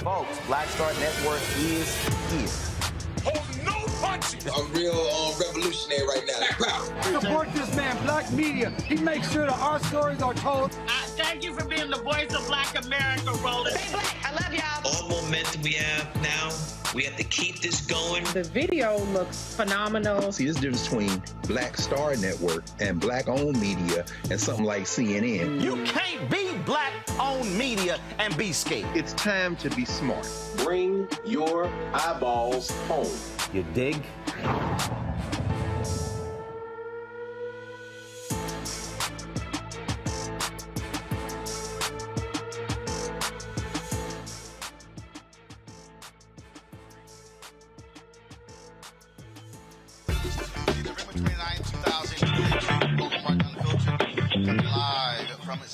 Folks, Black Star Network is here. Oh, no punches! I'm real revolutionary right now. Support this man, Black Media. He makes sure that our stories are told. Thank you for being the voice of Black America, Roland. Stay black. I love y'all. All momentum we have now, we have to keep this going. The video looks phenomenal. See, there's a difference between Black Star Network and Black-owned media and something like CNN. You can't be Black-owned media and be scared. It's time to be smart. Bring your eyeballs home. You dig?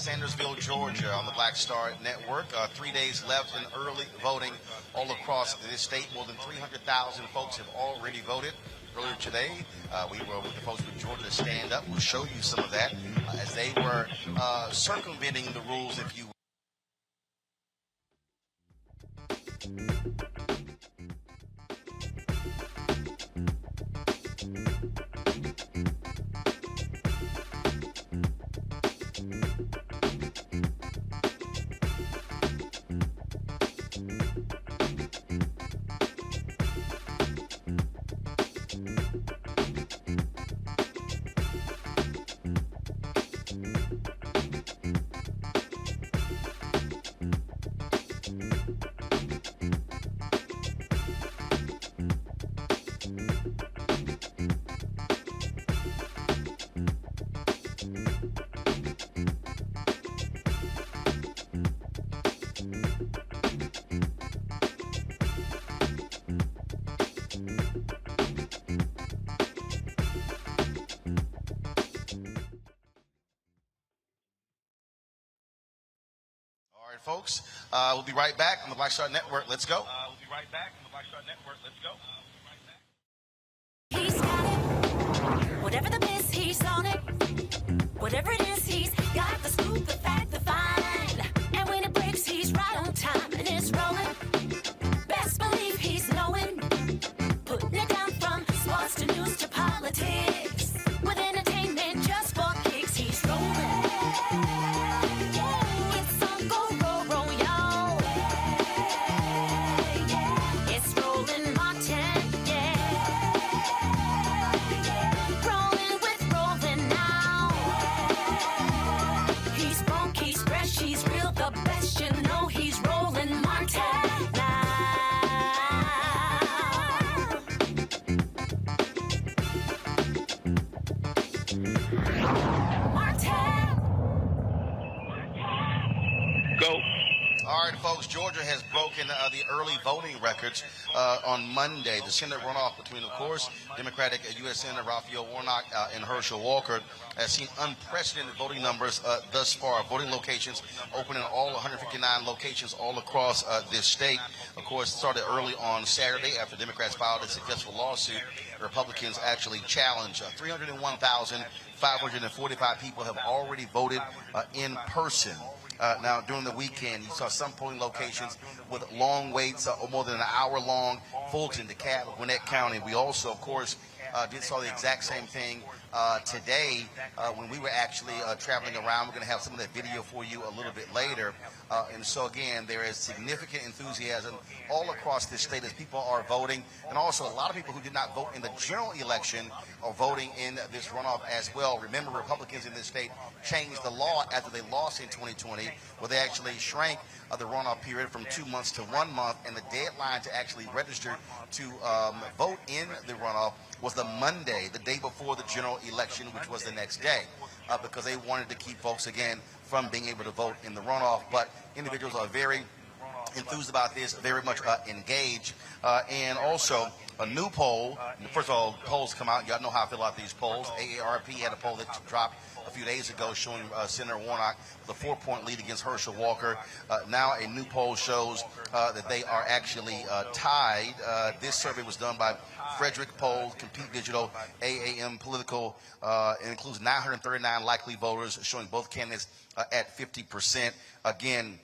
Sandersville, Georgia, on the Black Star Network. 3 days left in early voting all across this state. More than 300,000 folks have already voted. Earlier today, we were with the folks from Georgia Stand Up. We'll show you some of that as they were circumventing the rules, if you will. Folks, we'll be right back on the Black Star Network. Let's go. We'll be right back on the Black Star Network. Let's go. He's got it. Whatever the miss, he's on it. Whatever it is, he's got the scoop, the fact, the find. And when it breaks, he's right on time and it's rolling. Best believe he's knowing. Putting it down from sports to news to politics. With entertainment just for kicks, he's rolling. Folks, Georgia has broken the early voting records on Monday. The Senate runoff between, of course, Democratic U.S. Senator Raphael Warnock and Herschel Walker has seen unprecedented voting numbers thus far. Voting locations open in all 159 locations all across this state. Of course, it started early on Saturday after Democrats filed a successful lawsuit. Republicans actually challenged 301,545 people have already voted in person. Now, during the weekend, you saw some polling locations with long waits, more than an hour long. Fulton, DeKalb, Gwinnett County. We also, of course, saw the exact same thing today when we were actually traveling around. We're going to have some of that video for you a little bit later. And so, again, there is significant enthusiasm all across this state as people are voting. And also, a lot of people who did not vote in the general election are voting in this runoff as well. Remember, Republicans in this state changed the law after they lost in 2020, where they actually shrank the runoff period from 2 months to 1 month. And the deadline to actually register to vote in the runoff was the Monday, the day before the general election, which was the next day, because they wanted to keep folks, again, from being able to vote in the runoff. But individuals are very enthused about this, very much engaged. And also, a new poll. First of all, polls come out. Y'all know how I feel about these polls. AARP had a poll that dropped a few days ago showing Senator Warnock with a 4-point lead against Herschel Walker. Now a new poll shows that they are actually tied. This survey was done by Frederick Poll, Compete Digital, AAM Political. It includes 939 likely voters, showing both candidates at 50%. Again,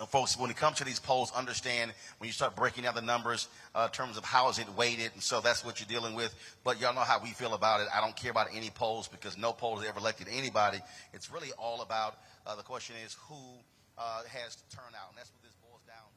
folks, when it comes to these polls, understand when you start breaking down the numbers in terms of how is it weighted, and so that's what you're dealing with. But y'all know how we feel about it. I don't care about any polls because no poll has ever elected anybody. It's really all about the question is who has to turn out, and that's what this boils down to.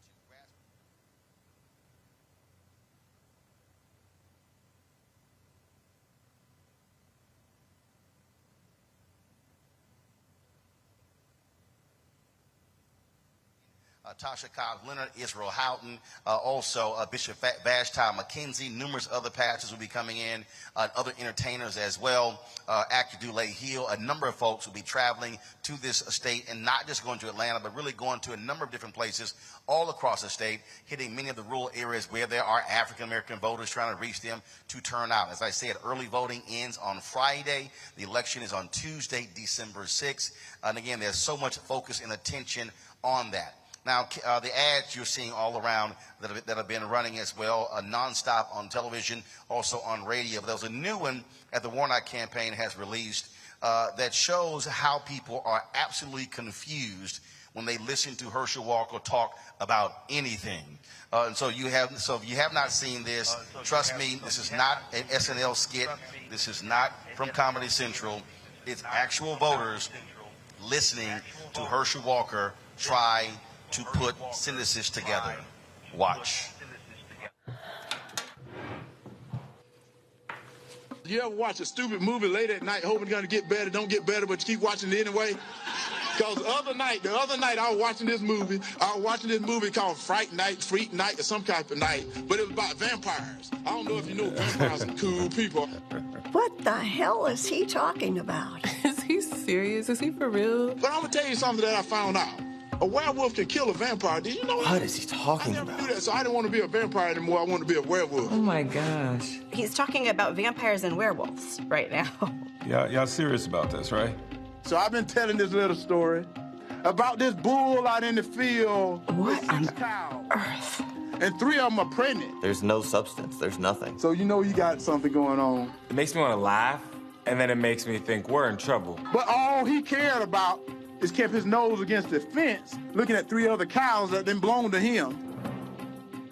Tasha Cobb, Leonard Israel Houghton, also Bishop Vashti McKenzie, numerous other pastors will be coming in, other entertainers as well, actor Dooley Hill, a number of folks will be traveling to this state and not just going to Atlanta, but really going to a number of different places all across the state, hitting many of the rural areas where there are African-American voters, trying to reach them to turn out. As I said, early voting ends on Friday. The election is on Tuesday, December 6th. And again, there's so much focus and attention on that. Now, the ads you're seeing all around that have been running as well, nonstop on television, also on radio. But there was a new one that the Warnock campaign has released that shows how people are absolutely confused when they listen to Herschel Walker talk about anything. And so if you have not seen this, trust me, this is not an SNL skit. This is not from Comedy Central. It's actual voters listening to Herschel Walker try to put sentences together. Watch. You ever watch a stupid movie late at night hoping it's going to get better, don't get better, but you keep watching it anyway? Because the other night I was watching this movie. I was watching this movie called Freak Night, or some type of night, but it was about vampires. I don't know if you know vampires are cool people. What the hell is he talking about? Is he serious? Is he for real? But I'm going to tell you something that I found out. A werewolf can kill a vampire. Did you know that? What is he talking about? I never knew that, so I didn't want to be a vampire anymore. I want to be a werewolf. Oh, my gosh. He's talking about vampires and werewolves right now. Y'all serious about this, right? So I've been telling this little story about this bull out in the field. What with 6 cows. Earth? And 3 of them are pregnant. There's no substance. There's nothing. So you know you got something going on. It makes me want to laugh, and then it makes me think we're in trouble. But all he cared about is kept his nose against the fence, looking at 3 other cows that didn't belong to him.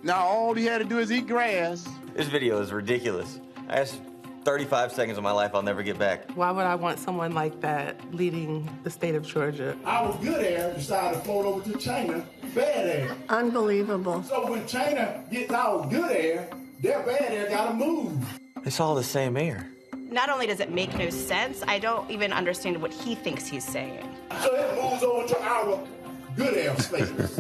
Now all he had to do is eat grass. This video is ridiculous. That's 35 seconds of my life I'll never get back. Why would I want someone like that leading the state of Georgia? Our good air decided to float over to China, bad air. Unbelievable. So when China gets our good air, their bad air gotta move. It's all the same air. Not only does it make no sense, I don't even understand what he thinks he's saying. So it moves over to our good air spaces.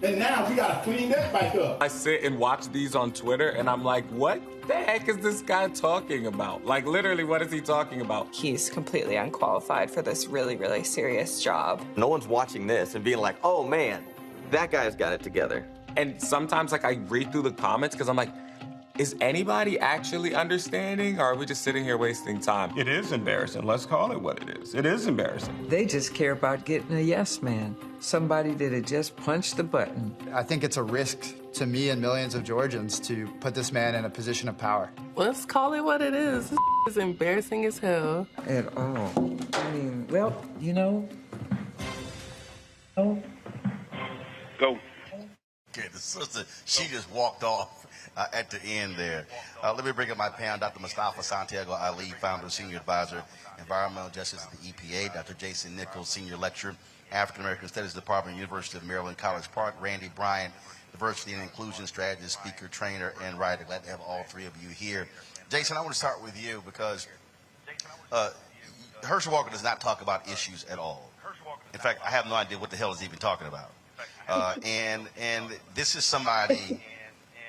And now we gotta clean that back up. I sit and watch these on Twitter, and I'm like, what the heck is this guy talking about? Like, literally, what is he talking about? He's completely unqualified for this really, really serious job. No one's watching this and being like, oh, man, that guy's got it together. And sometimes, like, I read through the comments because I'm like, is anybody actually understanding, or are we just sitting here wasting time? It is embarrassing. Let's call it what it is. It is embarrassing. They just care about getting a yes man, somebody that'll just punch the button. I think it's a risk to me and millions of Georgians to put this man in a position of power. Let's call it what it is. This is embarrassing as hell. At all. I mean, well, you know, Go. Okay, the sister, she just walked off at the end there. Let me bring up my panel, Dr. Mustafa Santiago Ali, founder, senior advisor, environmental justice at the EPA, Dr. Jason Nichols, senior lecturer, African American Studies Department, University of Maryland, College Park, Randy Bryant, diversity and inclusion strategist, speaker, trainer, and writer. Glad to have all three of you here. Jason, I want to start with you because Herschel Walker does not talk about issues at all. In fact, I have no idea what the hell he's even talking about. And this is somebody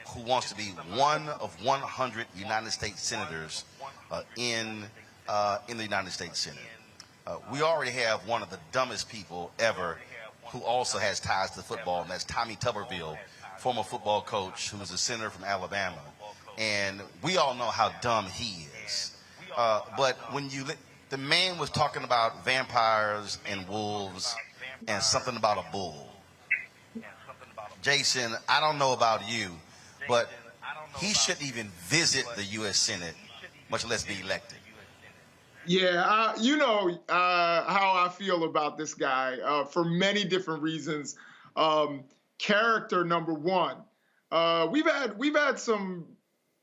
who wants to be one of 100 United States senators in the United States Senate. We already have one of the dumbest people ever who also has ties to football, and that's Tommy Tuberville, former football coach who was a senator from Alabama. And we all know how dumb he is. But when the man was talking about vampires and wolves and something about a bull. Jason, I don't know about you, but he shouldn't even visit the U.S. Senate, much less be elected. Yeah, you know how I feel about this guy for many different reasons. Character, number one. We've had some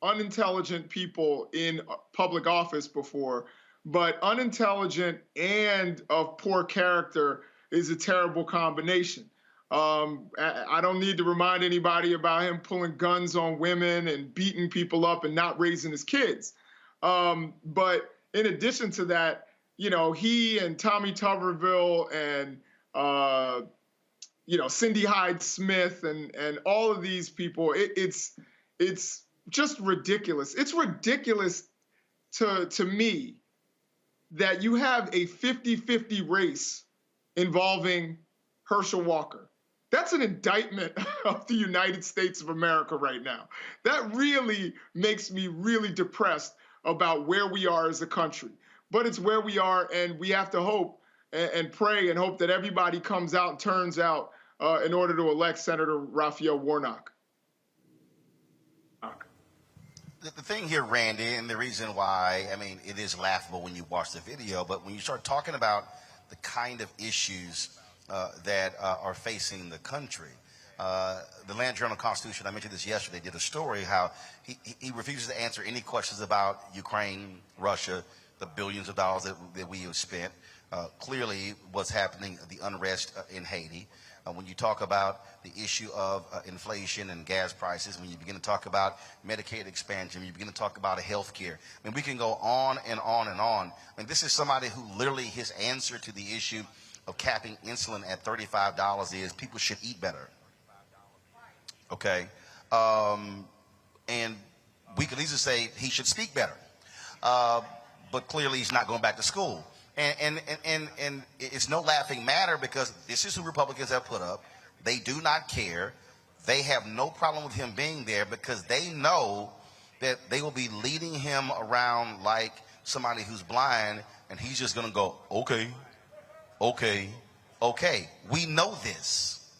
unintelligent people in public office before, but unintelligent and of poor character is a terrible combination. I don't need to remind anybody about him pulling guns on women and beating people up and not raising his kids. But in addition to that, you know, he and Tommy Tuberville and, you know, Cindy Hyde-Smith and all of these people, it's just ridiculous. It's ridiculous to me that you have a 50-50 race involving Herschel Walker. That's an indictment of the United States of America right now. That really makes me really depressed about where we are as a country. But it's where we are, and we have to hope and pray and hope that everybody comes out and turns out in order to elect Senator Raphael Warnock. The thing here, Randy, and the reason why, I mean, it is laughable when you watch the video, but when you start talking about the kind of issues that are facing the country. The Land Journal-Constitution, I mentioned this yesterday, did a story how he refuses to answer any questions about Ukraine, Russia, the billions of dollars that we have spent. Clearly what's happening, the unrest in Haiti. When you talk about the issue of inflation and gas prices, when you begin to talk about Medicaid expansion, when you begin to talk about health care, I mean, we can go on and on and on. I mean, this is somebody who literally his answer to the issue of capping insulin at $35 is people should eat better. Okay? And we could easily say he should speak better. But clearly he's not going back to school. And it's no laughing matter because this is who Republicans have put up. They do not care. They have no problem with him being there because they know that they will be leading him around like somebody who's blind, and he's just going to go, okay, okay, okay. We know this.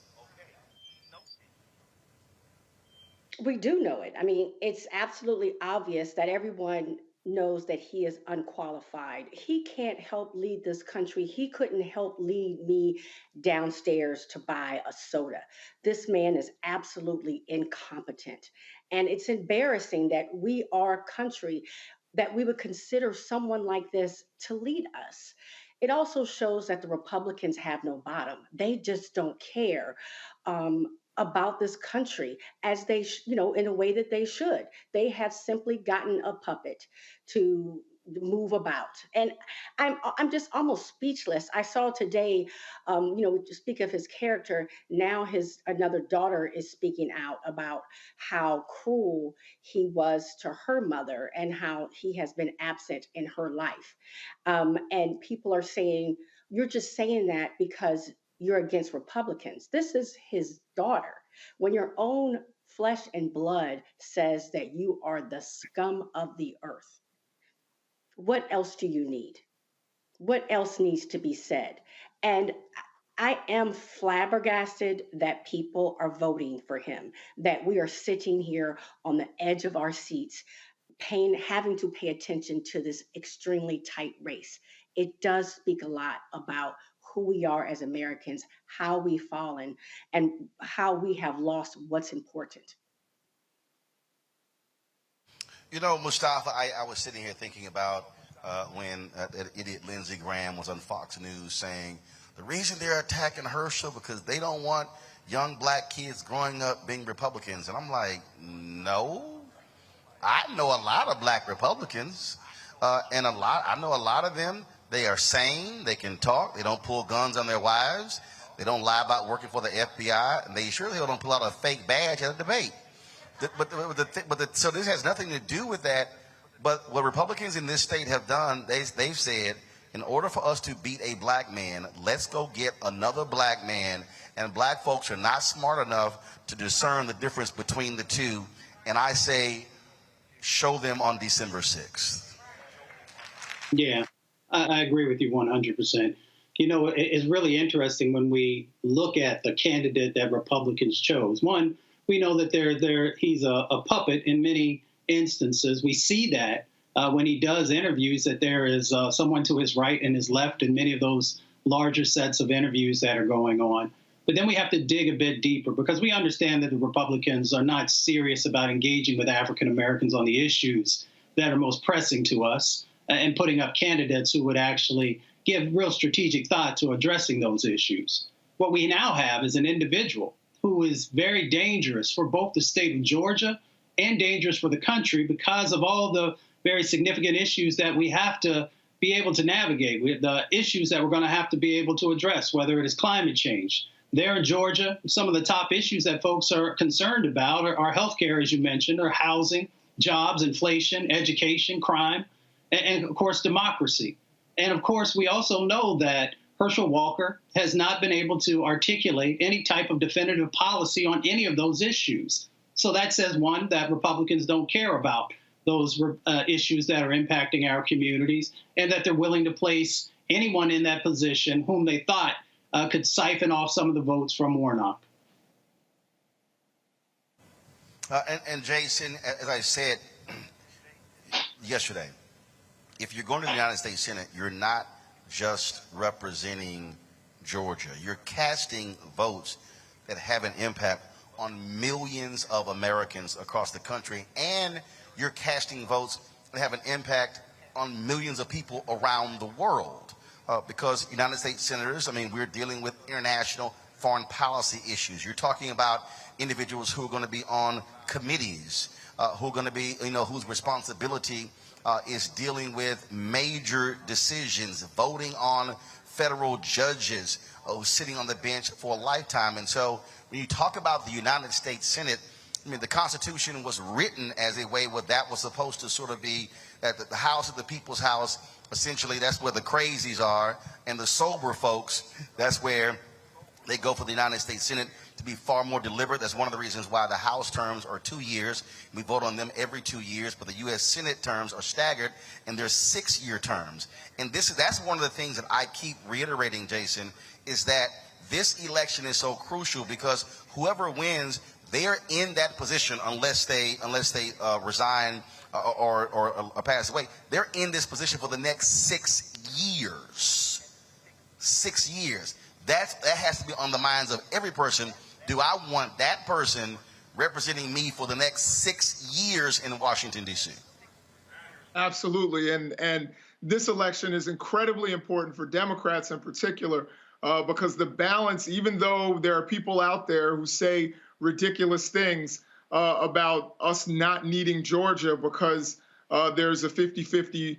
We do know it. I mean, it's absolutely obvious that everyone knows that he is unqualified. He can't help lead this country. He couldn't help lead me downstairs to buy a soda. This man is absolutely incompetent. And it's embarrassing that we are a country that we would consider someone like this to lead us. It also shows that the Republicans have no bottom. They just don't care about this country as they, in a way that they should. They have simply gotten a puppet to move about. And I'm just almost speechless. I saw today, to speak of his character, now another daughter is speaking out about how cruel he was to her mother and how he has been absent in her life. And people are saying, you're just saying that because you're against Republicans. This is his daughter. When your own flesh and blood says that you are the scum of the earth, what else do you need? What else needs to be said? And I am flabbergasted that people are voting for him, that we are sitting here on the edge of our seats, having to pay attention to this extremely tight race. It does speak a lot about who we are as Americans, how we've fallen, and how we have lost what's important. You know, Mustafa, I was sitting here thinking about when that idiot Lindsey Graham was on Fox News saying the reason they're attacking Herschel because they don't want young black kids growing up being Republicans. And I'm like, no. I know a lot of black Republicans, and I know a lot of them, they are sane, they can talk, they don't pull guns on their wives, they don't lie about working for the FBI, and they surely don't pull out a fake badge at a debate. So this has nothing to do with that. But what Republicans in this state have done, they've said, in order for us to beat a black man, let's go get another black man. And black folks are not smart enough to discern the difference between the two. And I say, show them on December 6th. Yeah, I agree with you 100%. You know, it's really interesting when we look at the candidate that Republicans chose. One, we know that he's a puppet in many instances. We see that when he does interviews, that there is someone to his right and his left in many of those larger sets of interviews that are going on. But then we have to dig a bit deeper because we understand that the Republicans are not serious about engaging with African Americans on the issues that are most pressing to us and putting up candidates who would actually give real strategic thought to addressing those issues. What we now have is an individual who is very dangerous for both the state of Georgia and dangerous for the country because of all the very significant issues that we have to be able to navigate, with the issues that we're going to have to be able to address, whether it is climate change. There in Georgia, some of the top issues that folks are concerned about are healthcare, as you mentioned, or housing, jobs, inflation, education, crime, and of course, democracy. And of course, we also know that Herschel Walker has not been able to articulate any type of definitive policy on any of those issues. So that says, one, that Republicans don't care about those issues that are impacting our communities, and that they're willing to place anyone in that position whom they thought could siphon off some of the votes from Warnock. And Jason, as I said yesterday, if you're going to the United States Senate, you're not just representing Georgia. You're casting votes that have an impact on millions of Americans across the country, and you're casting votes that have an impact on millions of people around the world. Because United States senators, I mean, we're dealing with international foreign policy issues. You're talking about individuals who are going to be on committees, who are going to be, whose responsibility is dealing with major decisions, voting on federal judges sitting on the bench for a lifetime. And so when you talk about the United States Senate, I mean, the Constitution was written as a way where that was supposed to sort of be at the House of the People's House. Essentially, that's where the crazies are, and the sober folks, that's where they go for the United States Senate to be far more deliberate. That's one of the reasons why the House terms are 2 years. We vote on them every 2 years, but the U.S. Senate terms are staggered, and they're 6-year terms. And that's one of the things that I keep reiterating, Jason, is that this election is so crucial because whoever wins, they are in that position unless they resign or pass away. They're in this position for the next 6 years. 6 years. That has to be on the minds of every person. Do I want that person representing me for the next 6 years in Washington, D.C.? Absolutely. And this election is incredibly important for Democrats in particular because the balance, even though there are people out there who say ridiculous things about us not needing Georgia because there's a 50-50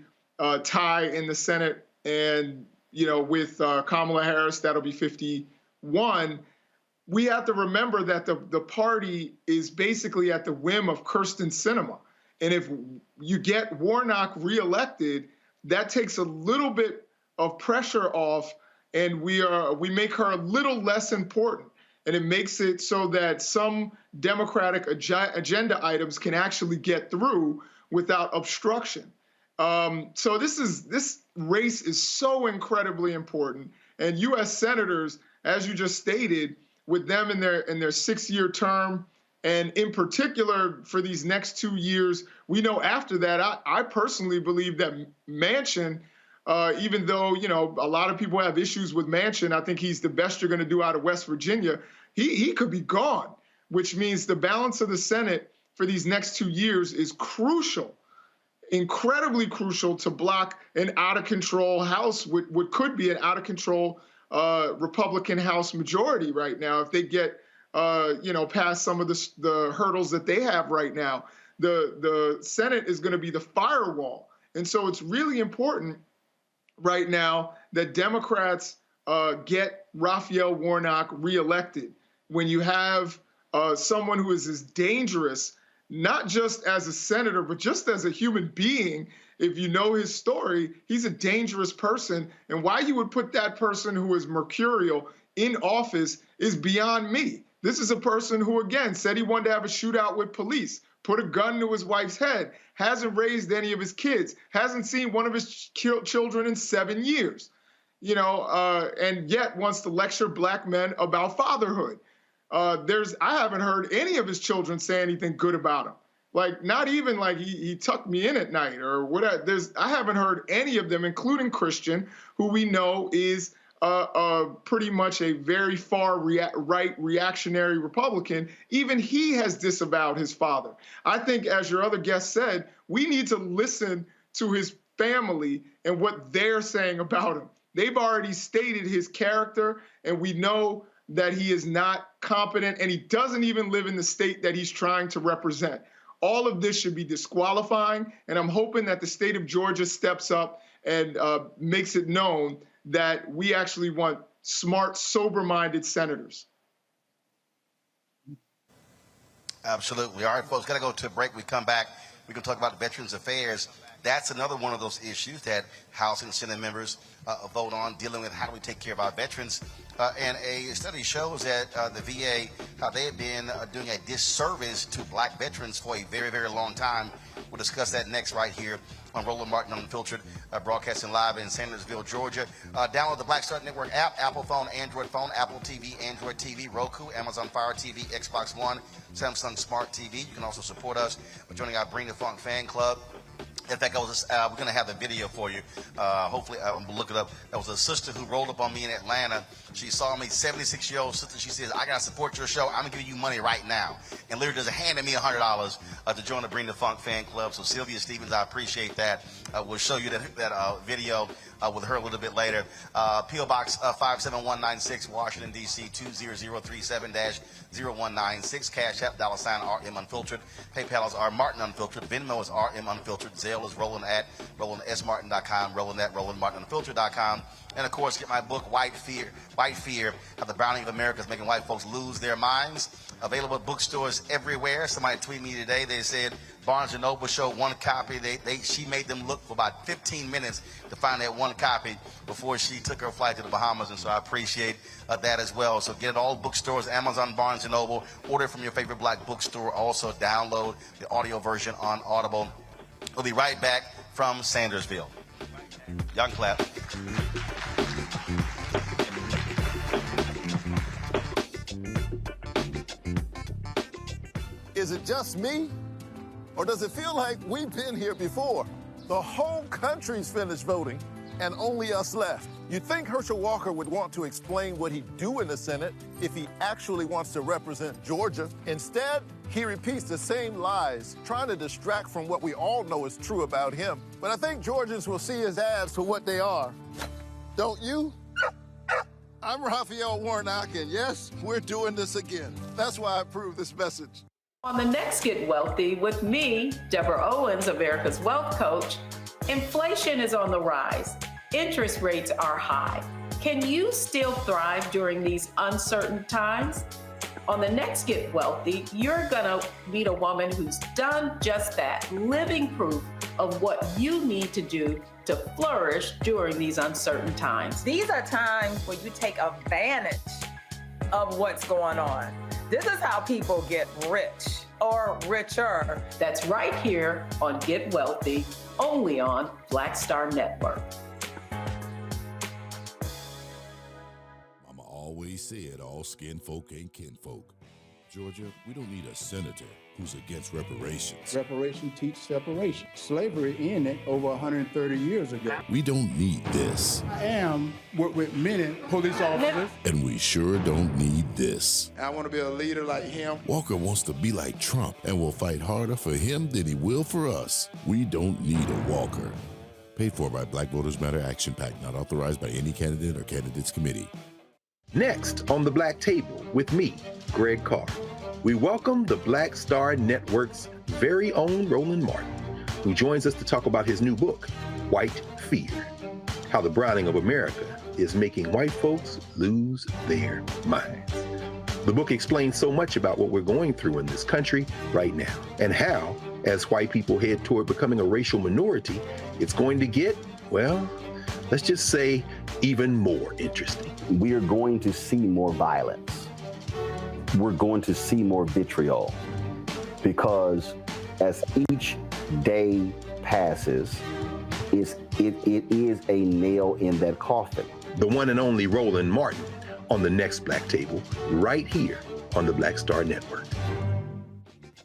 tie in the Senate, and with Kamala Harris, that'll be 51. We have to remember that the party is basically at the whim of Kyrsten Sinema. And if you get Warnock reelected, that takes a little bit of pressure off, and we make her a little less important. And it makes it so that some Democratic agenda items can actually get through without obstruction. So this race is so incredibly important. And U.S. senators, as you just stated, with them in their 6-year term, and in particular for these next 2 years, we know after that, I personally believe that Manchin Even though, you know, a lot of people have issues with Manchin, I think he's the best you're going to do out of West Virginia. He could be gone, which means the balance of the Senate for these next 2 years is crucial, incredibly crucial to block an out-of-control House, what could be an out-of-control Republican House majority right now if they get, you know, past some of the hurdles that they have right now. The Senate is going to be the firewall. And so it's really important right now that Democrats get Raphael Warnock reelected. When you have someone who is as dangerous, not just as a senator, but just as a human being, if you know his story, he's a dangerous person. And why you would put that person who is mercurial in office is beyond me. This is a person who, again, said he wanted to have a shootout with police, put a gun to his wife's head, hasn't raised any of his kids, hasn't seen one of his children in 7 years, you know, and yet wants to lecture black men about fatherhood. I haven't heard any of his children say anything good about him. Like, not even like he tucked me in at night or whatever. I haven't heard any of them, including Christian, who we know is pretty much a very far right reactionary Republican. Even he has disavowed his father. I think, as your other guest said, we need to listen to his family and what they're saying about him. They've already stated his character, and we know that he is not competent, and he doesn't even live in the state that he's trying to represent. All of this should be disqualifying, and I'm hoping that the state of Georgia steps up and makes it known that we actually want smart, sober-minded senators. Absolutely. All right, folks, got to go to a break. We come back, we can talk about Veterans Affairs. That's another one of those issues that House and Senate members vote on, dealing with how do we take care of our veterans. And a study shows that the VA, how they have been doing a disservice to black veterans for a very, very long time. We'll discuss that next right here on Roland Martin Unfiltered, broadcasting live in Sandersville, Georgia. Download the Black Star Network app, Apple phone, Android phone, Apple TV, Android TV, Roku, Amazon Fire TV, Xbox One, Samsung Smart TV. You can also support us by joining our Bring the Funk fan club. In fact, we're going to have the video for you. Hopefully, we'll look it up. There was a sister who rolled up on me in Atlanta. She saw me, 76-year-old sister. She says, I got to support your show. I'm going to give you money right now. And literally just handed me $100 to join the Bring the Funk fan club. So, Sylvia Stevens, I appreciate that. We'll show you that video with her a little bit later. P.O. Box 57196, Washington, D.C. 20037-0196. Cash App, $RM Unfiltered. PayPal is R Martin Unfiltered. Venmo is RM Unfiltered. Zelle is Roland at RolandSMartin.com. Roland at RolandMartinUnfiltered.com. And, of course, get my book, White Fear, How the Browning of America is Making White Folks Lose Their Minds. Available at bookstores everywhere. Somebody tweeted me today. They said Barnes & Noble showed one copy. She made them look for about 15 minutes to find that one copy before she took her flight to the Bahamas. And so I appreciate that as well. So get it all bookstores, Amazon, Barnes & Noble. Order from your favorite black bookstore. Also download the audio version on Audible. We'll be right back from Sandersville. Y'all can clap. Is it just me? Or does it feel like we've been here before? The whole country's finished voting, and only us left. You'd think Herschel Walker would want to explain what he'd do in the Senate if he actually wants to represent Georgia. Instead, he repeats the same lies, trying to distract from what we all know is true about him. But I think Georgians will see his ads for what they are. Don't you? I'm Raphael Warnock, and yes, we're doing this again. That's why I approve this message. On the next Get Wealthy with me, Deborah Owens, America's Wealth Coach, inflation is on the rise. Interest rates are high. Can you still thrive during these uncertain times? On the next Get Wealthy, you're gonna meet a woman who's done just that, living proof of what you need to do to flourish during these uncertain times. These are times where you take advantage of what's going on. This is how people get rich or richer. That's right here on Get Wealthy, only on Black Star Network. Mama always said all skin folk ain't kinfolk. Georgia, we don't need a senator who's against reparations. Reparation teach separation. Slavery ended over 130 years ago. We don't need this. I am with many police officers. And we sure don't need this. I want to be a leader like him. Walker wants to be like Trump and will fight harder for him than he will for us. We don't need a Walker. Paid for by Black Voters Matter Action PAC, not authorized by any candidate or candidates committee. Next on the Black Table with me, Greg Carr, we welcome the Black Star Network's very own Roland Martin, who joins us to talk about his new book, White Fear, how the browning of America is making white folks lose their minds. The book explains so much about what we're going through in this country right now, and how, as white people head toward becoming a racial minority, it's going to get, well, let's just say, even more interesting. We are going to see more violence. We're going to see more vitriol, because as each day passes, it is a nail in that coffin. The one and only Roland Martin on the next Black Table, right here on the Black Star Network.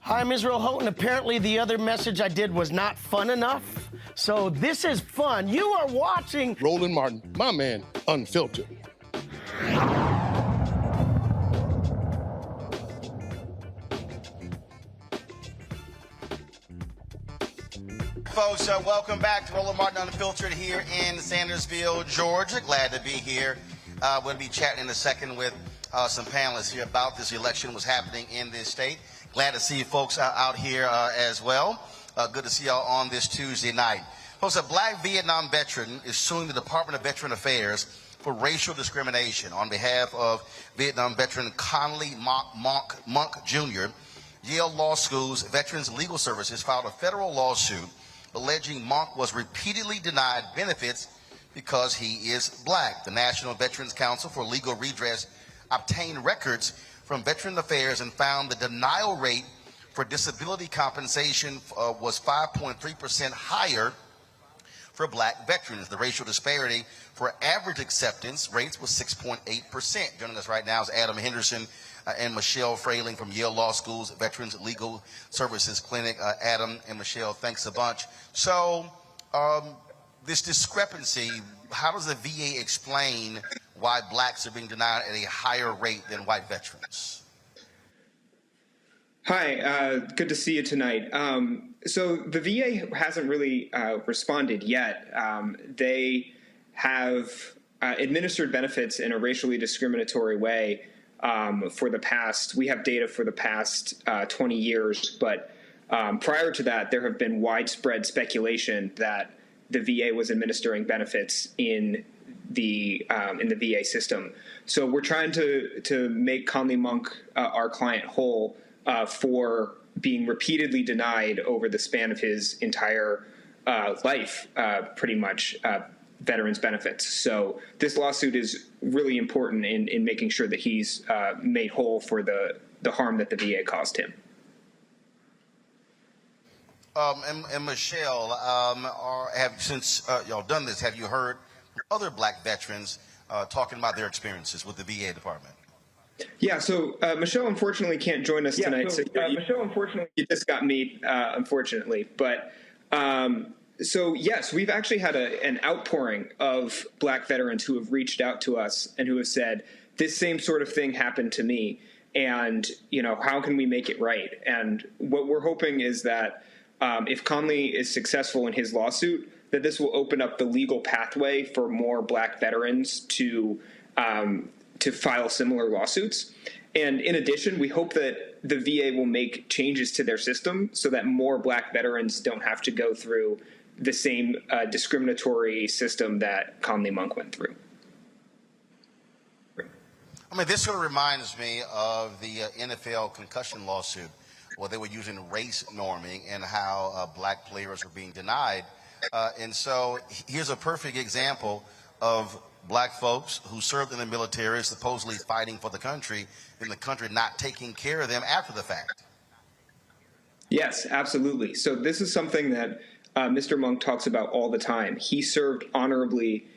Hi, I'm Israel Houghton. Apparently the other message I did was not fun enough. So this is fun. You are watching Roland Martin, my man, Unfiltered. Folks, welcome back to Roland Martin Unfiltered here in Sandersville, Georgia. Glad to be here. We're going to be chatting in a second with some panelists here about this election, what's happening in this state. Glad to see you folks out here as well. Good to see y'all on this Tuesday night. Folks, a black Vietnam veteran is suing the Department of Veteran Affairs for racial discrimination on behalf of Vietnam veteran Conley Monk Jr. Yale Law School's Veterans Legal Services filed a federal lawsuit alleging Monk was repeatedly denied benefits because he is black. The National Veterans Council for Legal Redress obtained records from Veteran Affairs and found the denial rate for disability compensation was 5.3% higher for black veterans. The racial disparity for average acceptance rates was 6.8%. Joining us right now is Adam Henderson and Michelle Frayling from Yale Law School's Veterans Legal Services Clinic. Adam and Michelle, thanks a bunch. So this discrepancy, how does the VA explain why blacks are being denied at a higher rate than white veterans? Hi, good to see you tonight. So the VA hasn't really responded yet. They have administered benefits in a racially discriminatory way for the past, we have data for the past 20 years, but prior to that, there have been widespread speculation that the VA was administering benefits in the VA system. So we're trying to make Conley Monk, our client, whole for being repeatedly denied over the span of his entire life, pretty much, veterans benefits. So this lawsuit is really important in making sure that he's made whole for the harm that the VA caused him. And Michelle, since y'all done this, have you heard other black veterans talking about their experiences with the VA department? Yeah, so Michelle unfortunately can't join us tonight. Michelle, unfortunately, you just got me, unfortunately. But so, yes, we've actually had an outpouring of black veterans who have reached out to us and who have said, this same sort of thing happened to me. And, you know, how can we make it right? And what we're hoping is that if Conley is successful in his lawsuit, that this will open up the legal pathway for more black veterans to file similar lawsuits. And in addition, we hope that the VA will make changes to their system so that more black veterans don't have to go through the same discriminatory system that Conley Monk went through. I mean, this sort of reminds me of the NFL concussion lawsuit, where they were using race norming and how black players were being denied. And so here's a perfect example of black folks who served in the military, supposedly fighting for the country, and the country not taking care of them after the fact. Yes, absolutely. So this is something that Mr. Monk talks about all the time. He served honorably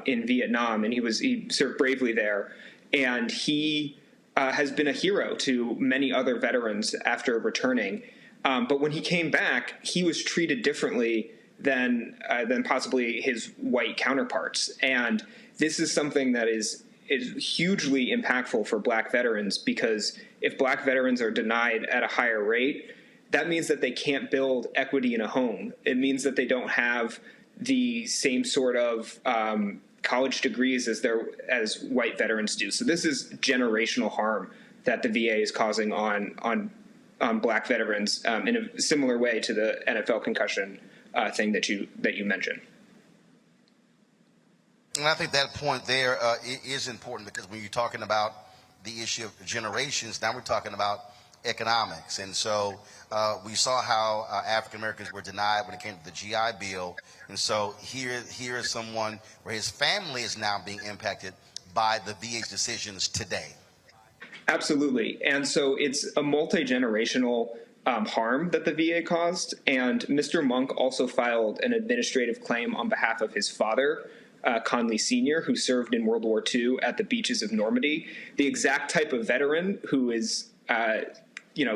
in Vietnam, and he served bravely there. And he has been a hero to many other veterans after returning. But when he came back, he was treated differently than possibly his white counterparts. And this is something that is hugely impactful for Black veterans, because if Black veterans are denied at a higher rate, that means that they can't build equity in a home. It means that they don't have the same sort of college degrees as white veterans do. So this is generational harm that the VA is causing on Black veterans in a similar way to the NFL concussion thing that you mentioned. And I think that point there is important, because when you're talking about the issue of generations, now we're talking about economics. And so we saw how African Americans were denied when it came to the GI Bill. And so here is someone where his family is now being impacted by the VA's decisions today. Absolutely. And so it's a multi-generational harm that the VA caused. And Mr. Monk also filed an administrative claim on behalf of his father, Conley Sr., who served in World War II at the beaches of Normandy, the exact type of veteran who is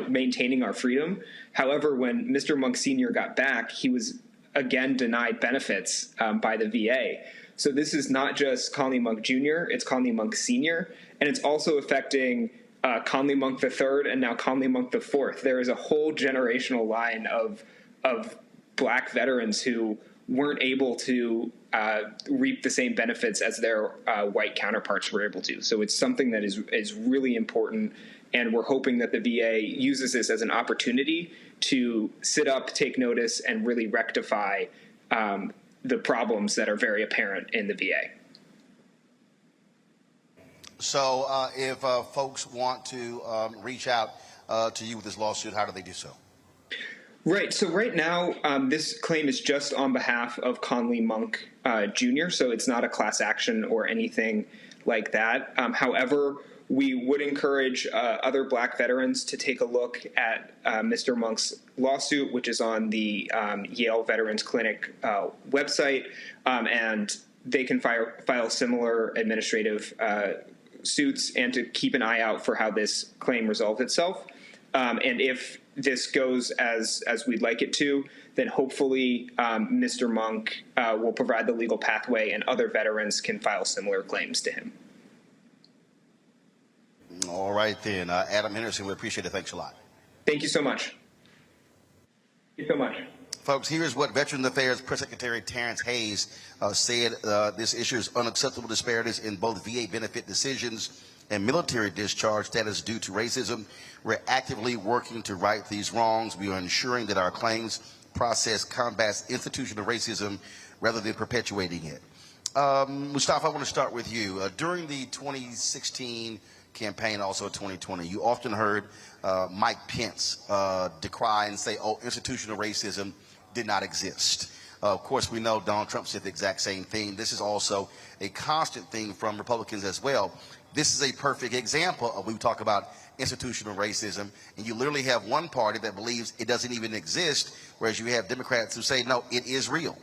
maintaining our freedom. However, when Mr. Monk Sr. got back, he was again denied benefits by the VA. So this is not just Conley Monk Jr., it's Conley Monk Sr., and it's also affecting Conley Monk III and now Conley Monk IV. There is a whole generational line of Black veterans who weren't able to reap the same benefits as their white counterparts were able to. So it's something that is really important, and we're hoping that the VA uses this as an opportunity to sit up, take notice, and really rectify the problems that are very apparent in the VA. So if folks want to reach out to you with this lawsuit, how do they do so? Right. So right now, this claim is just on behalf of Conley Monk Jr., so it's not a class action or anything like that. However, we would encourage other Black veterans to take a look at Mr. Monk's lawsuit, which is on the Yale Veterans Clinic website, and they can file similar administrative suits, and to keep an eye out for how this claim resolves itself. And if this goes as we'd like it to, then hopefully Mr. Monk will provide the legal pathway, and other veterans can file similar claims to him. All right, then. Adam Henderson, we appreciate it. Thanks a lot. Thank you so much. Thank you so much. Folks, here's what Veterans Affairs Press Secretary Terrence Hayes said. This issue is unacceptable disparities in both VA benefit decisions and military discharge that is due to racism. We're actively working to right these wrongs. We are ensuring that our claims process combats institutional racism rather than perpetuating it. Mustafa, I want to start with you. During the 2016 campaign, also 2020, you often heard Mike Pence decry and say, oh, institutional racism did not exist. Of course, we know Donald Trump said the exact same thing. This is also a constant thing from Republicans as well. This is a perfect example of when we talk about institutional racism, and you literally have one party that believes it doesn't even exist, whereas you have Democrats who say, no, it is real.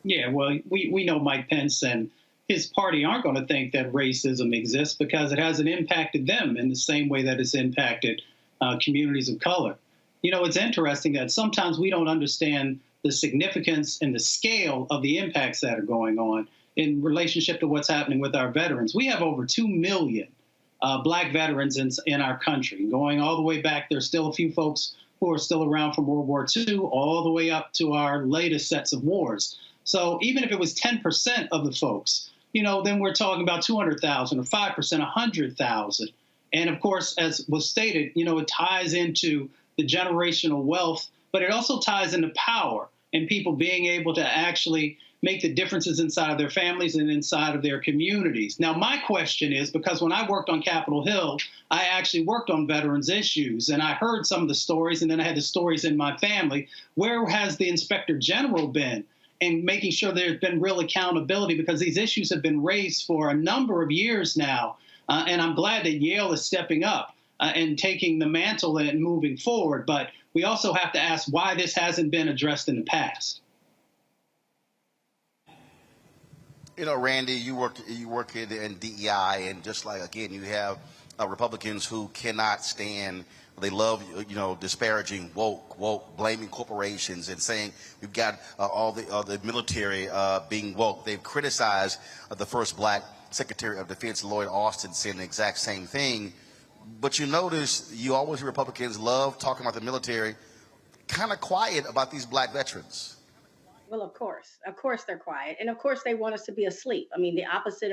Yeah, well, we know Mike Pence and his party aren't going to think that racism exists, because it hasn't impacted them in the same way that it's impacted communities of color. You know, it's interesting that sometimes we don't understand the significance and the scale of the impacts that are going on in relationship to what's happening with our veterans. We have over 2 million Black veterans in our country, going all the way back. There's still a few folks who are still around from World War II, all the way up to our latest sets of wars. So even if it was 10% of the folks, you know, then we're talking about 200,000 or 5%, 100,000. And of course, as was stated, you know, it ties into the generational wealth, but it also ties into power and people being able to actually make the differences inside of their families and inside of their communities. Now, my question is, because when I worked on Capitol Hill, I actually worked on veterans issues, and I heard some of the stories, and then I had the stories in my family. Where has the Inspector General been in making sure there's been real accountability? Because these issues have been raised for a number of years now, and I'm glad that Yale is stepping up and taking the mantle and moving forward. But we also have to ask why this hasn't been addressed in the past. You know, Randy, you work in DEI, and just like, again, you have Republicans who cannot stand, they love, disparaging woke, blaming corporations and saying we've got all the military being woke. They've criticized the first black Secretary of Defense, Lloyd Austin, saying the exact same thing. But you notice you always hear Republicans love talking about the military, kind of quiet about these black veterans. Well, of course they're quiet. And of course they want us to be asleep. I mean, the opposite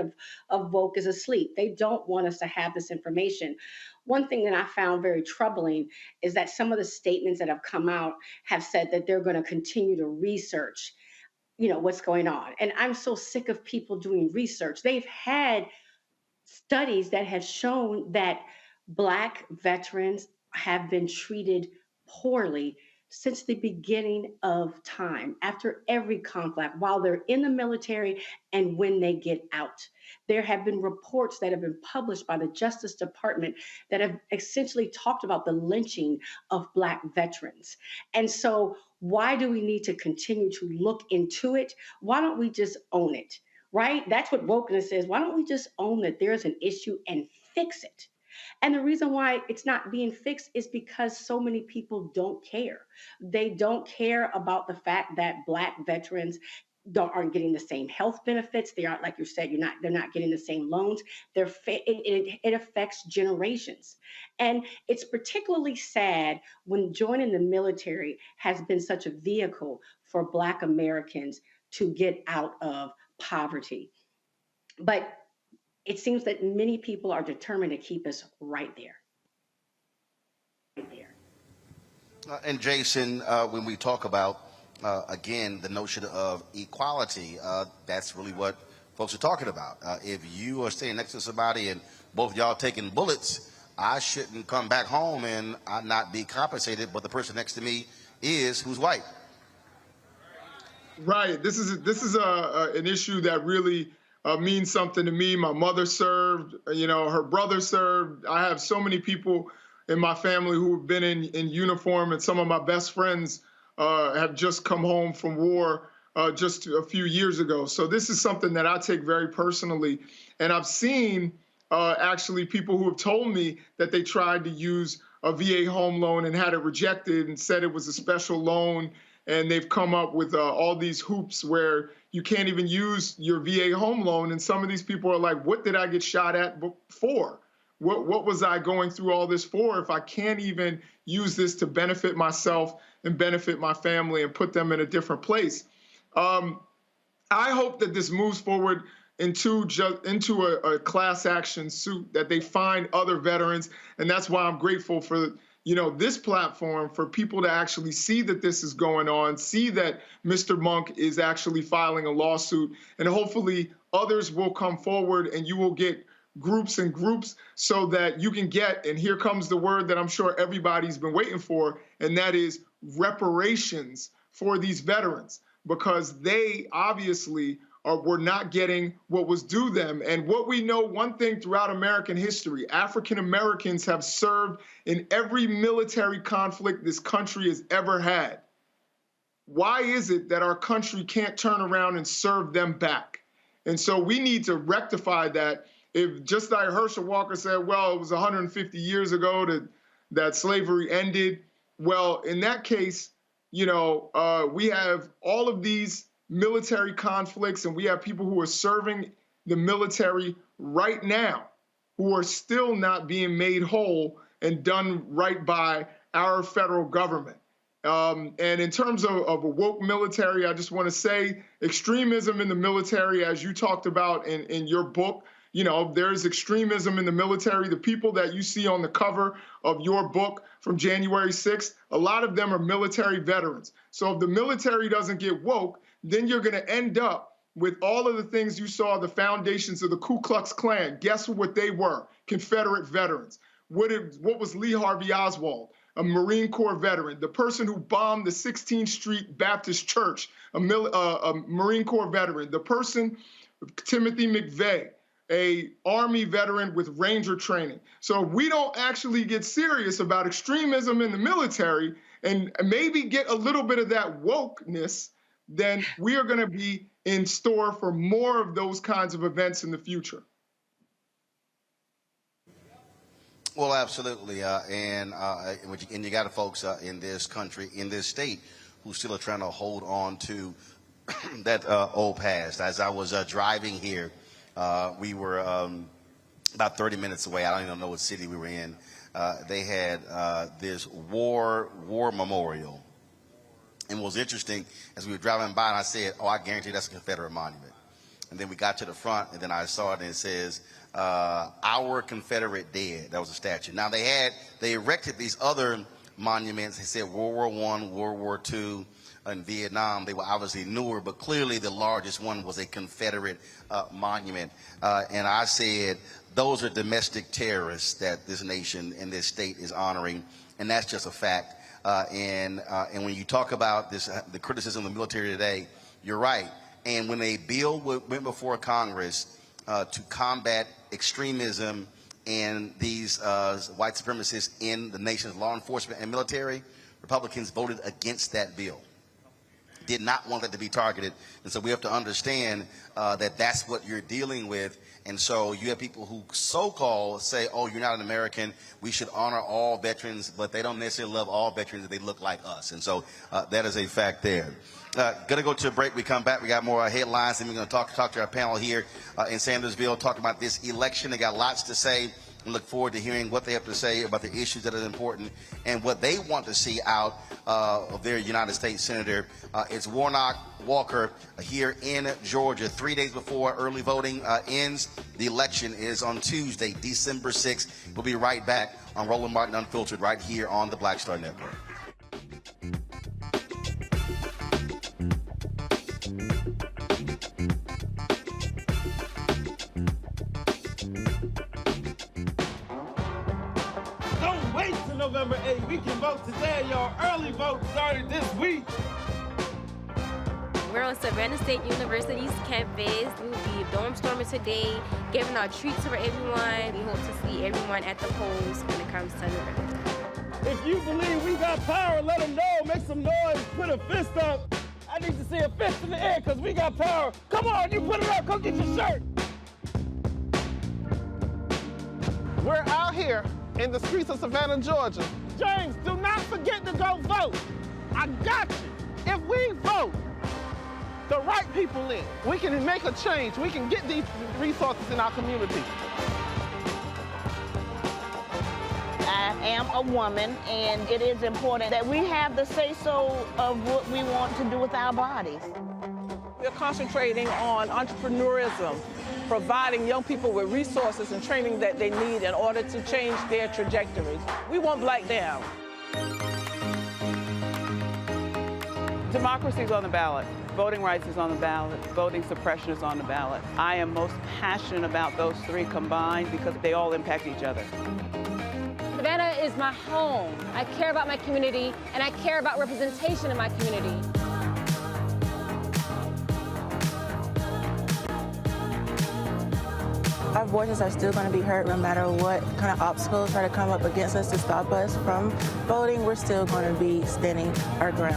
of woke is asleep. They don't want us to have this information. One thing that I found very troubling is that some of the statements that have come out have said that they're going to continue to research, what's going on. And I'm so sick of people doing research. They've had studies that have shown that Black veterans have been treated poorly since the beginning of time, after every conflict, while they're in the military and when they get out. There have been reports that have been published by the Justice Department that have essentially talked about the lynching of Black veterans. And so why do we need to continue to look into it? Why don't we just own it, right? That's what wokeness is. Why don't we just own that there's an issue and fix it? And the reason why it's not being fixed is because so many people don't care. They don't care about the fact that Black veterans aren't getting the same health benefits. They aren't, like you said, they're not getting the same loans. It affects generations. And it's particularly sad when joining the military has been such a vehicle for Black Americans to get out of poverty. But it seems that many people are determined to keep us right there. And Jason, when we talk about, again, the notion of equality, that's really what folks are talking about. If you are staying next to somebody and both y'all taking bullets, I shouldn't come back home and I not be compensated, but the person next to me who's white. Right. This is an issue that really means something to me. My mother served, her brother served. I have so many people in my family who have been in uniform, and some of my best friends have just come home from war just a few years ago. So this is something that I take very personally. And I've seen actually people who have told me that they tried to use a VA home loan and had it rejected and said it was a special loan. And they've come up with all these hoops where you can't even use your VA home loan. And some of these people are like, what did I get shot at for? What was I going through all this for if I can't even use this to benefit myself and benefit my family and put them in a different place? I hope that this moves forward into a class action suit, that they find other veterans. And that's why I'm grateful for this platform, for people to actually see that this is going on, see that Mr. Monk is actually filing a lawsuit, and hopefully others will come forward and you will get groups and groups so that you can get, and here comes the word that I'm sure everybody's been waiting for, and that is reparations for these veterans, because they obviously were not getting what was due them. And what we know, one thing throughout American history, African Americans have served in every military conflict this country has ever had. Why is it that our country can't turn around and serve them back? And so we need to rectify that. If, just like Herschel Walker said, well, it was 150 years ago that slavery ended. Well, in that case, we have all of these military conflicts, and we have people who are serving the military right now who are still not being made whole and done right by our federal government. And in terms of a woke military, I just want to say extremism in the military, as you talked about in your book, there's extremism in the military. The people that you see on the cover of your book from January 6th, a lot of them are military veterans. So if the military doesn't get woke, then you're going to end up with all of the things you saw, the foundations of the Ku Klux Klan. Guess what they were? Confederate veterans. What was Lee Harvey Oswald? A Marine Corps veteran. The person who bombed the 16th Street Baptist Church, a Marine Corps veteran. The person, Timothy McVeigh, a Army veteran with Ranger training. So if we don't actually get serious about extremism in the military and maybe get a little bit of that wokeness, then we are going to be in store for more of those kinds of events in the future. Well, absolutely, and you got folks in this country, in this state, who still are trying to hold on to that old past. As I was driving here, we were about 30 minutes away. I don't even know what city we were in. They had this war memorial, and what was interesting, as we were driving by, and I said, "Oh, I guarantee that's a Confederate monument." And then we got to the front, and then I saw it, and it says, "Our Confederate Dead." That was a statue. Now they erected these other monuments. They said World War I, World War II, and Vietnam. They were obviously newer, but clearly the largest one was a Confederate monument. And I said, those are domestic terrorists that this nation and this state is honoring, and that's just a fact. And when you talk about this, the criticism of the military today, you're right. And when a bill went before Congress to combat extremism and these white supremacists in the nation's law enforcement and military, Republicans voted against that bill. Did not want that to be targeted. And so we have to understand that that's what you're dealing with. And so you have people who so-called say, oh, you're not an American, we should honor all veterans, but they don't necessarily love all veterans if they look like us. And so that is a fact there. Going to go to a break. We come back. We got more headlines, and we're going to talk to our panel here in Sandersville, talk about this election. They got lots to say, and look forward to hearing what they have to say about the issues that are important and what they want to see out of their United States Senator. It's Warnock Walker here in Georgia. 3 days before early voting ends, the election is on Tuesday, December 6th. We'll be right back on Roland Martin Unfiltered right here on the Black Star Network. November 8th. We can vote today, y'all. Early vote started this week. We're on Savannah State University's campus. We will be dorm storming today, giving out treats for everyone. We hope to see everyone at the polls when it comes to November. If you believe we got power, let them know. Make some noise. Put a fist up. I need to see a fist in the air because we got power. Come on, you put it up. Come get your shirt. We're out here in the streets of Savannah, Georgia. James, do not forget to go vote. I got you. If we vote the right people in, we can make a change. We can get these resources in our community. I am a woman, and it is important that we have the say-so of what we want to do with our bodies. We're concentrating on entrepreneurism, providing young people with resources and training that they need in order to change their trajectories. We want Black down. Democracy is on the ballot. Voting rights is on the ballot. Voting suppression is on the ballot. I am most passionate about those three combined because they all impact each other. Savannah is my home. I care about my community, and I care about representation in my community. Our voices are still going to be heard no matter what kind of obstacles try to come up against us to stop us from voting. We're still going to be standing our ground.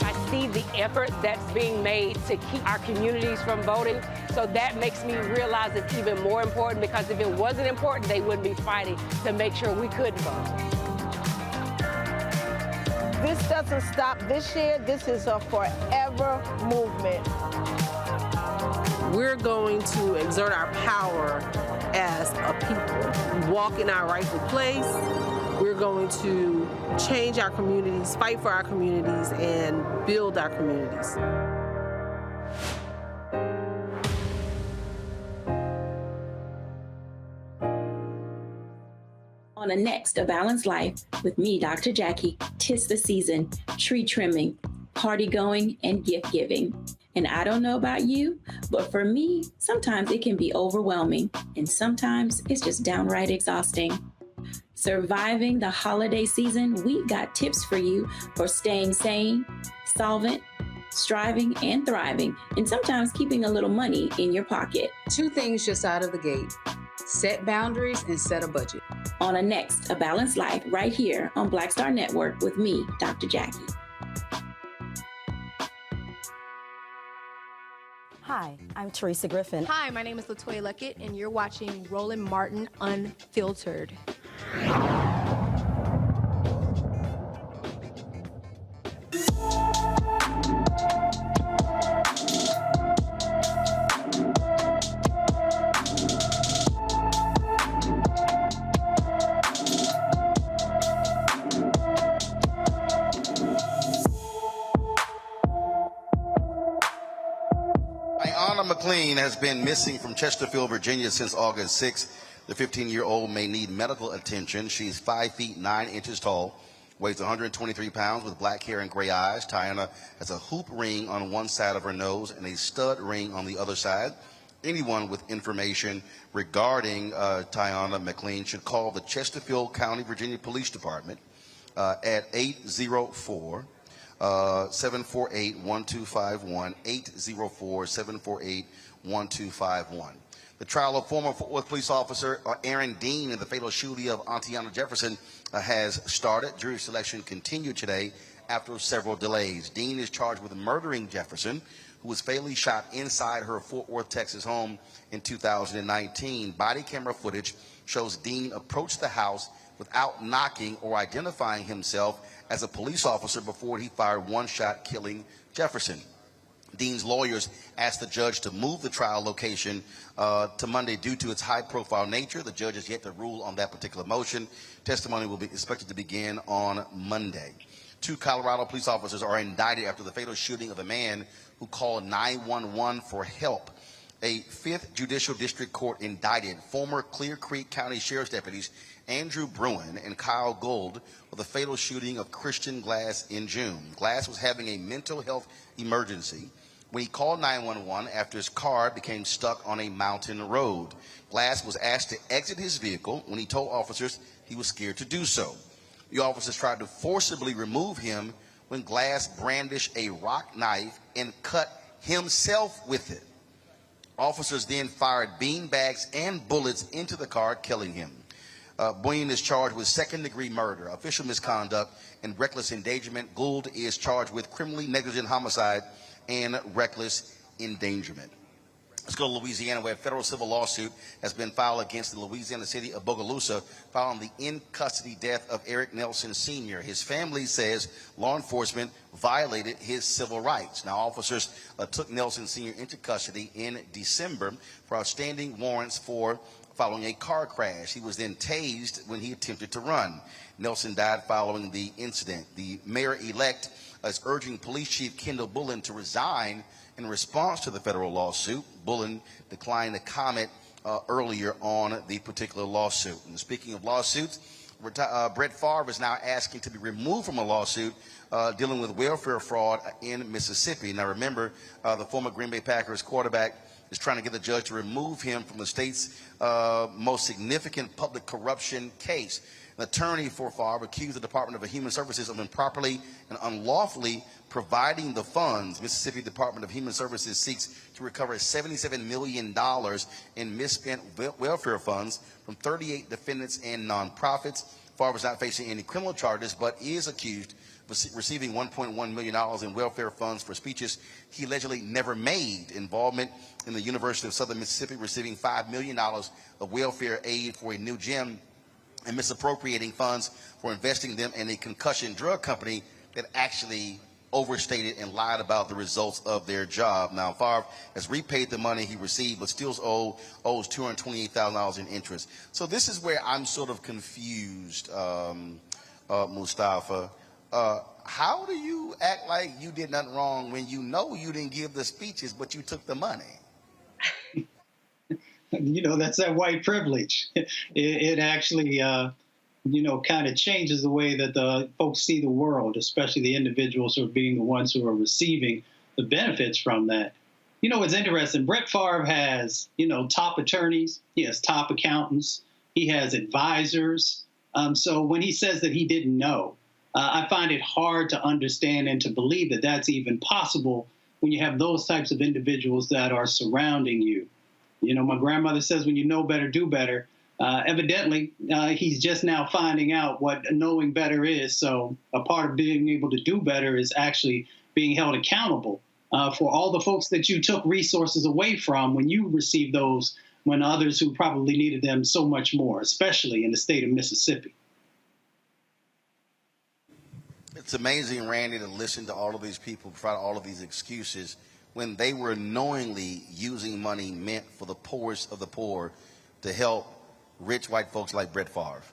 I see the effort that's being made to keep our communities from voting, so that makes me realize it's even more important, because if it wasn't important, they wouldn't be fighting to make sure we couldn't vote. This doesn't stop this year. This is a forever movement. We're going to exert our power as a people, walk in our rightful place. We're going to change our communities, fight for our communities, and build our communities. On the next A Balanced Life with me, Dr. Jackie, 'tis the season, tree trimming, party going, and gift giving. And I don't know about you, but for me, sometimes it can be overwhelming, and sometimes it's just downright exhausting. Surviving the holiday season, we've got tips for you for staying sane, solvent, striving, and thriving, and sometimes keeping a little money in your pocket. 2 things just out of the gate: set boundaries and set a budget. On a next A Balanced Life right here on Black Star Network with me, Dr. Jackie. Hi, Hi, I'm Teresa Griffin. Hi, my name is LaToya Luckett, and you're watching Roland Martin Unfiltered. McLean has been missing from Chesterfield, Virginia since August 6th. The 15-year-old may need medical attention. She's 5 feet 9 inches tall, weighs 123 pounds with black hair and gray eyes. Tiana has a hoop ring on one side of her nose and a stud ring on the other side. Anyone with information regarding Tiana McLean should call the Chesterfield County, Virginia Police Department at 804 748-1251, 804-748-1251. The trial of former Fort Worth police officer Aaron Dean in the fatal shooting of Atatiana Jefferson has started. Jury selection continued today after several delays. Dean is charged with murdering Jefferson, who was fatally shot inside her Fort Worth, Texas home in 2019. Body camera footage shows Dean approach the house without knocking or identifying himself as a police officer before he fired one shot, killing Jefferson. Dean's lawyers asked the judge to move the trial location to Monday due to its high-profile nature. The judge has yet to rule on that particular motion. Testimony will be expected to begin on Monday. 2 Colorado police officers are indicted after the fatal shooting of a man who called 911 for help. A 5th Judicial District Court indicted former Clear Creek County Sheriff's deputies Andrew Bruin and Kyle Gold for the fatal shooting of Christian Glass in June. Glass was having a mental health emergency when he called 911 after his car became stuck on a mountain road. Glass was asked to exit his vehicle when he told officers he was scared to do so. The officers tried to forcibly remove him when Glass brandished a rock knife and cut himself with it. Officers then fired beanbags and bullets into the car, killing him. Boyne is charged with second-degree murder, official misconduct, and reckless endangerment. Gould is charged with criminally negligent homicide and reckless endangerment. Let's go to Louisiana, where a federal civil lawsuit has been filed against the Louisiana city of Bogalusa following the in-custody death of Eric Nelson Sr. His family says law enforcement violated his civil rights. Now, officers took Nelson Sr. into custody in December for outstanding warrants following a car crash. He was then tased when he attempted to run. Nelson died following the incident. The mayor-elect is urging Police Chief Kendall Bullen to resign in response to the federal lawsuit. Bullen declined to comment earlier on the particular lawsuit. And speaking of lawsuits, Brett Farve is now asking to be removed from a lawsuit dealing with welfare fraud in Mississippi. Now remember, the former Green Bay Packers quarterback is trying to get the judge to remove him from the state's most significant public corruption case. An attorney for Farve accused the Department of Human Services of improperly and unlawfully providing the funds. Mississippi Department of Human Services seeks to recover $77 million in misspent welfare funds from 38 defendants and nonprofits. Farve is not facing any criminal charges, but is accused of receiving $1.1 million in welfare funds for speeches he allegedly never made. Involvement in the University of Southern Mississippi receiving $5 million of welfare aid for a new gym, and misappropriating funds for investing them in a concussion drug company that actually overstated and lied about the results of their job. Now, Farve has repaid the money he received, but still owes $228,000 in interest. So this is where I'm sort of confused, Mustafa. How do you act like you did nothing wrong when you know you didn't give the speeches, but you took the money? You know, that's that white privilege. It actually, kind of changes the way that the folks see the world, especially the individuals who are being the ones who are receiving the benefits from that. You know, it's interesting. Brett Favre has, top attorneys. He has top accountants. He has advisors. So when he says that he didn't know, I find it hard to understand and to believe that that's even possible when you have those types of individuals that are surrounding you. You know, my grandmother says, when you know better, do better. Evidently, he's just now finding out what knowing better is. So a part of being able to do better is actually being held accountable for all the folks that you took resources away from when you received those, when others who probably needed them so much more, especially in the state of Mississippi. It's amazing, Randy, to listen to all of these people provide all of these excuses when they were knowingly using money meant for the poorest of the poor to help rich white folks like Brett Favre.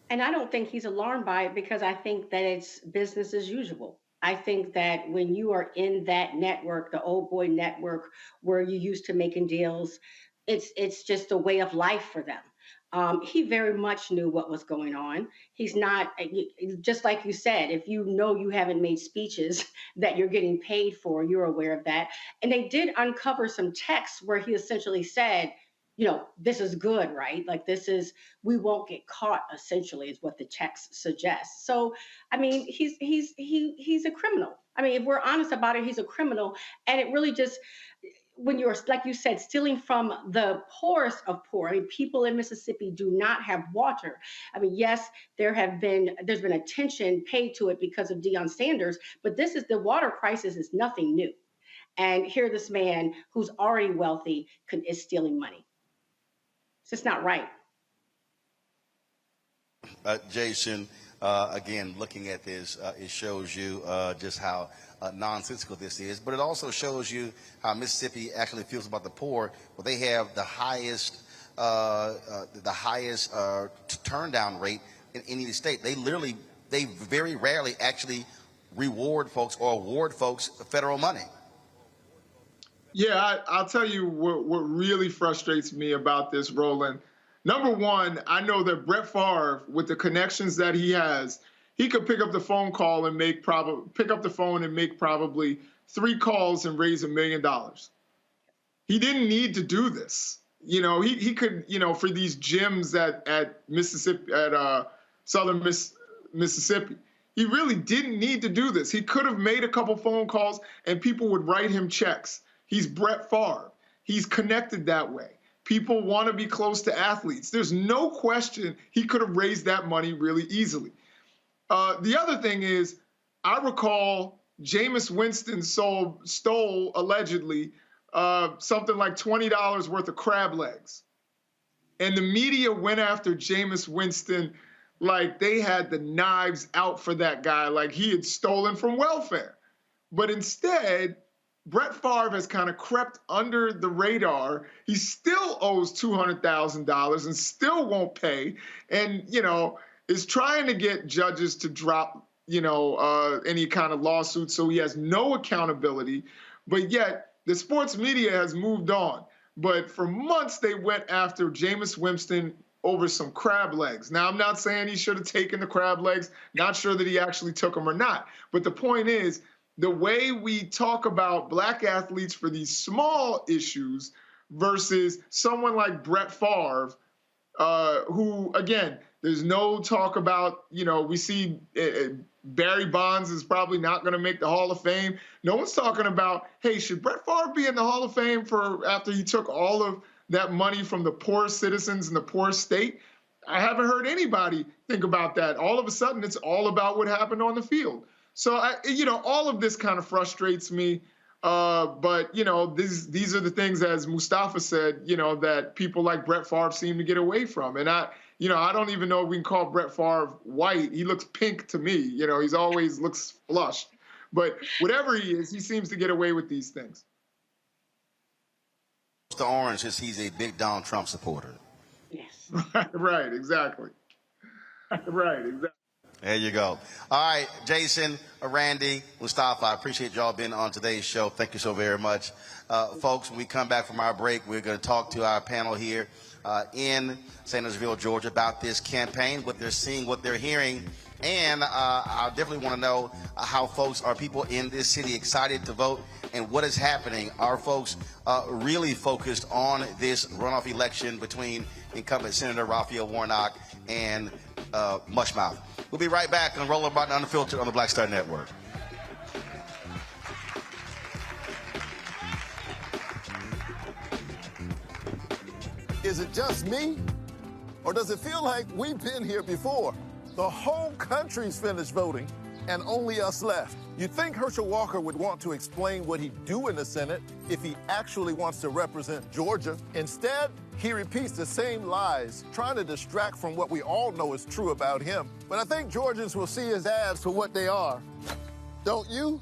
And I don't think he's alarmed by it because I think that it's business as usual. I think that when you are in that network, the old boy network, where you used to making deals, it's just a way of life for them. He very much knew what was going on. He's not, just like you said, if you know you haven't made speeches that you're getting paid for, you're aware of that. And they did uncover some texts where he essentially said, you know, this is good, right? Like we won't get caught, essentially, is what the text suggests. So, I mean, he's a criminal. I mean, if we're honest about it, he's a criminal. And it really just, when you're, like you said, stealing from the poorest of poor, I mean, people in Mississippi do not have water. I mean, yes, there's been attention paid to it because of Deion Sanders, but the water crisis is nothing new. And here this man who's already wealthy is stealing money. It's just not right. Jason, again, looking at this, it shows you just how nonsensical this is, but it also shows you how Mississippi actually feels about the poor. Well, they have the highest turn down rate in any state. They very rarely actually reward folks or award folks federal money. Yeah, I'll tell you what really frustrates me about this, Roland. Number one, I know that Brett Favre, with the connections that he has, he could pick up the phone and make probably 3 calls and raise $1 million. He didn't need to do this. You know, he could, you know, for these gyms at Mississippi, at Southern Mississippi. He really didn't need to do this. He could have made a couple phone calls and people would write him checks. He's Brett Favre. He's connected that way. People want to be close to athletes. There's no question he could have raised that money really easily. The other thing is, I recall Jameis Winston stole allegedly something like $20 worth of crab legs. And the media went after Jameis Winston like they had the knives out for that guy, like he had stolen from welfare. But instead, Brett Favre has kind of crept under the radar. He still owes $200,000 and still won't pay, and, you know, is trying to get judges to drop, you know, any kind of lawsuit, so he has no accountability. But yet the sports media has moved on. But for months they went after Jameis Winston over some crab legs. Now, I'm not saying he should have taken the crab legs, not sure that he actually took them or not. But the point is, the way we talk about black athletes for these small issues versus someone like Brett Favre, who, again, there's no talk about, you know, we see Barry Bonds is probably not going to make the Hall of Fame. No one's talking about, hey, should Brett Favre be in the Hall of Fame after he took all of that money from the poorest citizens in the poorest state? I haven't heard anybody think about that. All of a sudden, it's all about what happened on the field. So, you know, all of this kind of frustrates me. But, you know, these are the things, as Mustafa said, you know, that people like Brett Favre seem to get away from. And I don't even know if we can call Brett Favre white. He looks pink to me. You know, he's always looks flushed. But whatever he is, he seems to get away with these things. The orange is he's a big Donald Trump supporter. Yes. Right, exactly. Right, exactly. There you go. All right, Jason, Randy, Mustafa, I appreciate y'all being on today's show. Thank you so very much. Folks, when we come back from our break, we're going to talk to our panel here in Sandersville, Georgia, about this campaign, what they're seeing, what they're hearing. And I definitely want to know how people in this city excited to vote and what is happening. Are folks really focused on this runoff election between incumbent Senator Raphael Warnock and Mushmouth? We'll be right back on Roland Martin Unfiltered on the Black Star Network. Is it just me? Or does it feel like we've been here before? The whole country's finished voting, and only us left. You'd think Herschel Walker would want to explain what he'd do in the Senate if he actually wants to represent Georgia. Instead, he repeats the same lies, trying to distract from what we all know is true about him. But I think Georgians will see his ads for what they are. Don't you?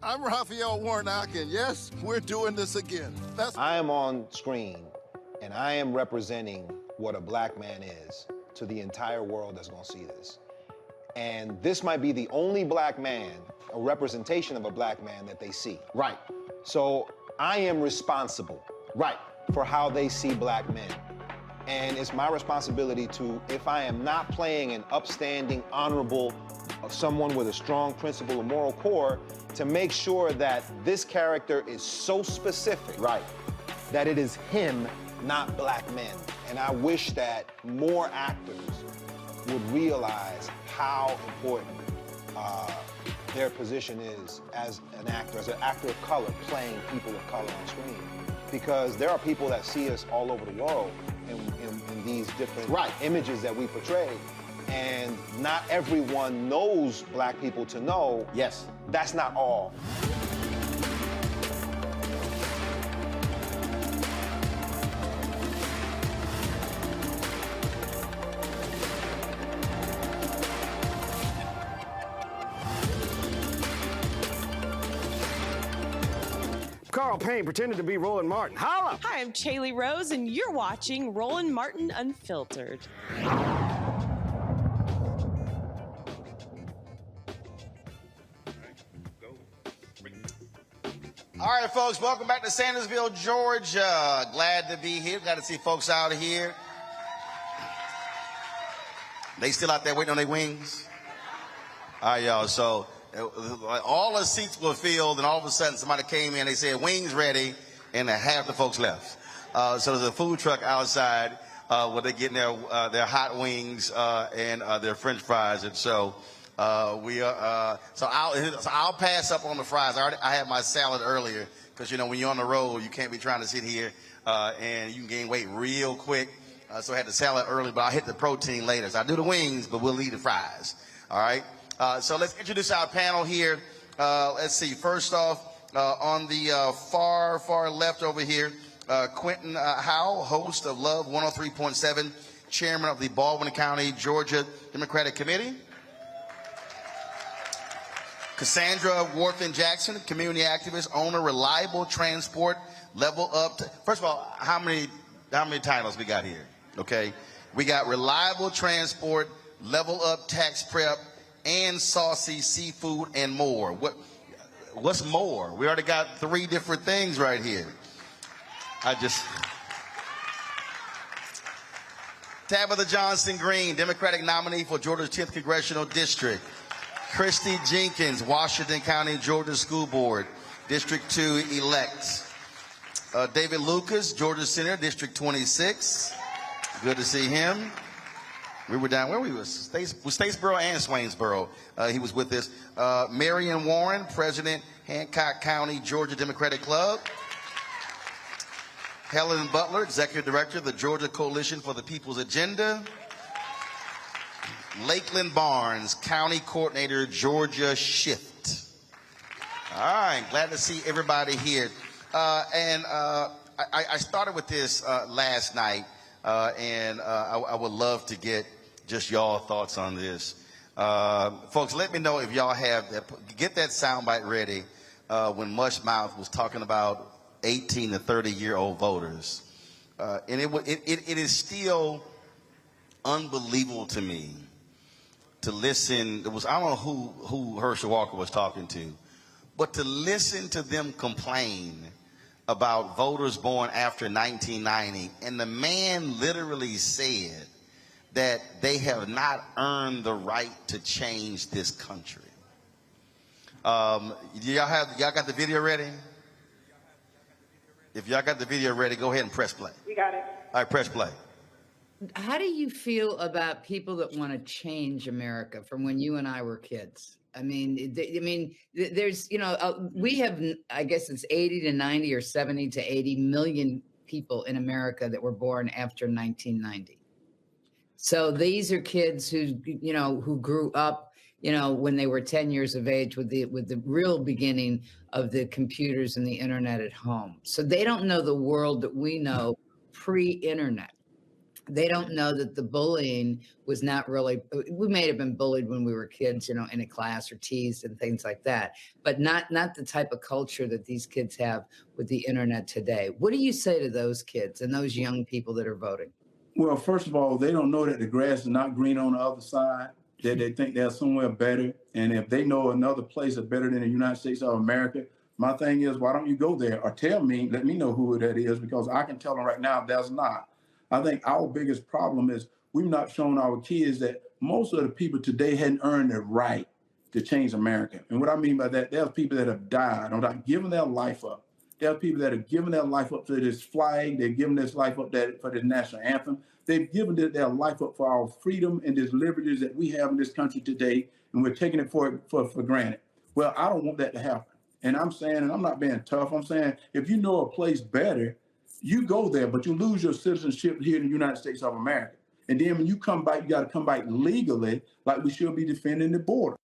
I'm Raphael Warnock, and yes, we're doing this again. I am on screen, and I am representing what a black man is to the entire world that's gonna see this. And this might be the only black man, a representation of a black man that they see. Right. So I am responsible. Right. For how they see black men. And it's my responsibility to, if I am not playing an upstanding, honorable, someone with a strong principle or moral core, to make sure that this character is so specific, right, that it is him, not black men. And I wish that more actors would realize how important their position is as an actor of color, playing people of color on screen. Because there are people that see us all over the world in these different images that we portray. And not everyone knows black people to know, yes, that's not all. Carl Payne pretended to be Roland Martin. Holla! Hi, I'm Chaley Rose, and you're watching Roland Martin Unfiltered. All right, folks, welcome back to Sandersville, Georgia. Glad to be here. Got to see folks out here. They still out there waiting on their wings? All right, y'all, so all the seats were filled, and all of a sudden somebody came in, they said, wings ready, and half the folks left. So there's a food truck outside where they're getting their hot wings and their French fries, and so I'll pass up on the fries. I had my salad earlier because, you know, when you're on the road, you can't be trying to sit here and you can gain weight real quick. So I had the salad early, but I'll hit the protein later. So I do the wings, but we'll leave the fries. All right. So let's introduce our panel here. Let's see. First off, on the far left over here, Quentin Howell, host of Love 103.7, chairman of the Baldwin County, Georgia Democratic Committee. Cassandra Worthen-Jackson, community activist, owner, Reliable Transport, Level Up. First of all, how many titles we got here? Okay, we got Reliable Transport, Level Up Tax Prep, and Saucy Seafood and more. What's more? We already got 3 different things right here. Tabitha Johnson Green, Democratic nominee for Georgia's 10th Congressional District. Christy Jenkins, Washington County, Georgia School Board, District 2 elect. David Lucas, Georgia Senator, District 26. Good to see him. We were down where we was, Statesboro and Swainsboro. He was with us. Marion Warren, President, Hancock County, Georgia Democratic Club. Helen Butler, Executive Director of the Georgia Coalition for the People's Agenda. Lakeland Barnes, County Coordinator, Georgia Shift. All right, glad to see everybody here. I started with this last night, and I would love to get just y'all thoughts on this. Folks, let me know if y'all have that. Get that soundbite ready when Mushmouth was talking about 18 to 30-year-old voters. And it is still unbelievable to me to listen. I don't know who Herschel Walker was talking to, but to listen to them complain about voters born after 1990, and the man literally said that they have not earned the right to change this country. Y'all got the video ready? If y'all got the video ready, go ahead and press play. We got it. All right, press play. How do you feel about people that want to change America from when you and I were kids? I mean, there's, we have, I guess it's 80 to 90 or 70 to 80 million people in America that were born after 1990. So these are kids who grew up you know, when they were 10 years of age with the real beginning of the computers and the internet at home. So they don't know the world that we know pre-internet. They don't know that the bullying was not really, we may have been bullied when we were kids, you know, in a class or teased and things like that, but not the type of culture that these kids have with the internet today. What do you say to those kids and those young people that are voting? Well, first of all, they don't know that the grass is not green on the other side, that they think they're somewhere better. And if they know another place is better than the United States of America, my thing is, why don't you go there or tell me, let me know who that is, because I can tell them right now there's not. I think our biggest problem is we've not shown our kids that most of the people today hadn't earned the right to change America. And what I mean by that, there's people that have died or not given their life up. There are people that have given their life up to this flag. They've given this life up for this national anthem. They've given their life up for our freedom and these liberties that we have in this country today, and we're taking it for granted. Well, I don't want that to happen. And I'm saying, and I'm not being tough, I'm saying, if you know a place better, you go there, but you lose your citizenship here in the United States of America. And then when you come back, you got to come back legally, like we should be defending the border.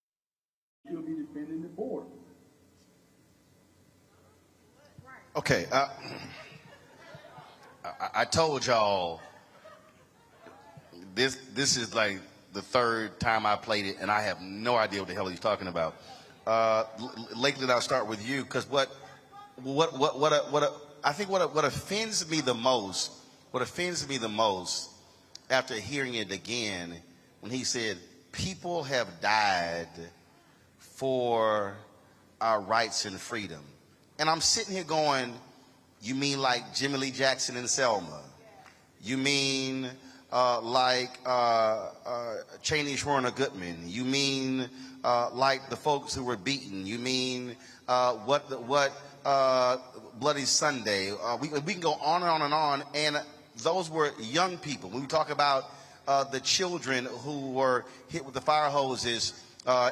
Okay, I told y'all this is like the third time I played it, and I have no idea what the hell he's talking about. Lakeland, I'll start with you, because I think what offends me the most after hearing it again, when he said, people have died for our rights and freedom. And I'm sitting here going, you mean like Jimmy Lee Jackson and Selma? You mean like Cheney, Schwerner, Goodman? You mean like the folks who were beaten? You mean Bloody Sunday? We can go on and on and on. And those were young people. When we talk about the children who were hit with the fire hoses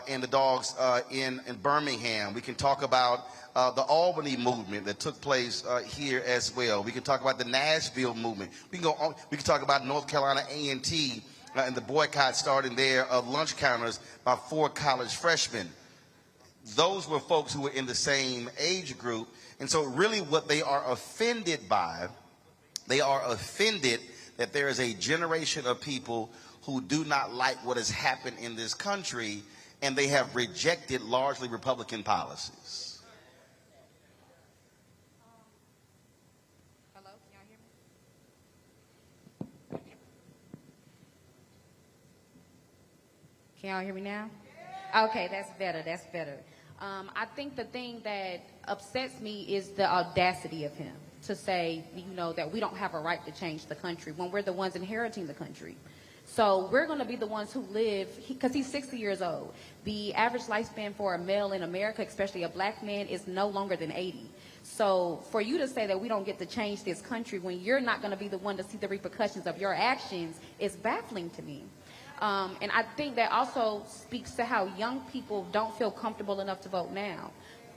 and the dogs in Birmingham, we can talk about the Albany movement that took place here as well. We can talk about the Nashville movement. We can go on. We can talk about North Carolina A&T and the boycott starting there of lunch counters by 4 college freshmen. Those were folks who were in the same age group. And so really what they are offended by, they are offended that there is a generation of people who do not like what has happened in this country, and they have rejected largely Republican policies. Can y'all hear me now? Okay, that's better. That's better. I think the thing that upsets me is the audacity of him to say, you know, that we don't have a right to change the country when we're the ones inheriting the country. So we're going to be the ones who live, because he's 60 years old. The average lifespan for a male in America, especially a black man, is no longer than 80. So for you to say that we don't get to change this country when you're not going to be the one to see the repercussions of your actions is baffling to me. And I think that also speaks to how young people don't feel comfortable enough to vote now.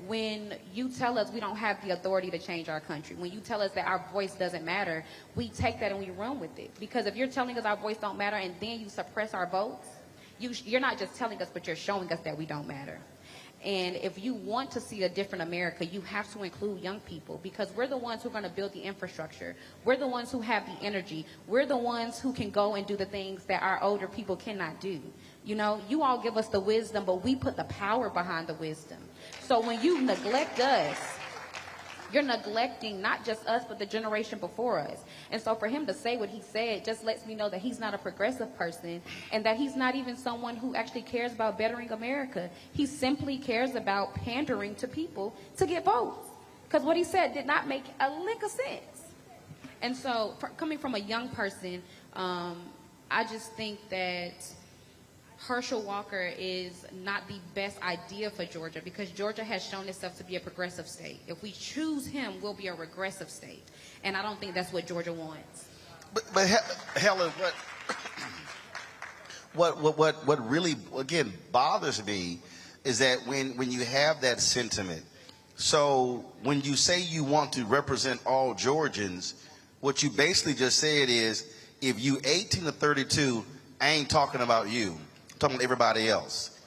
When you tell us we don't have the authority to change our country, when you tell us that our voice doesn't matter, we take that and we run with it. Because if you're telling us our voice don't matter and then you suppress our votes, you're not just telling us, but you're showing us that we don't matter. And if you want to see a different America, you have to include young people, because we're the ones who are going to build the infrastructure. We're the ones who have the energy. We're the ones who can go and do the things that our older people cannot do. You know, you all give us the wisdom, but we put the power behind the wisdom. So when you neglect us, you're neglecting not just us, but the generation before us. And so for him to say what he said just lets me know that he's not a progressive person, and that he's not even someone who actually cares about bettering America. He simply cares about pandering to people to get votes. Because what he said did not make a lick of sense. And so coming from a young person, I just think that Herschel Walker is not the best idea for Georgia, because Georgia has shown itself to be a progressive state. If we choose him, we'll be a regressive state. And I don't think that's what Georgia wants. But Helen, what really, again, bothers me is that when you have that sentiment, so when you say you want to represent all Georgians, what you basically just said is, if you 18 to 32, I ain't talking about you. I'm talking about everybody else.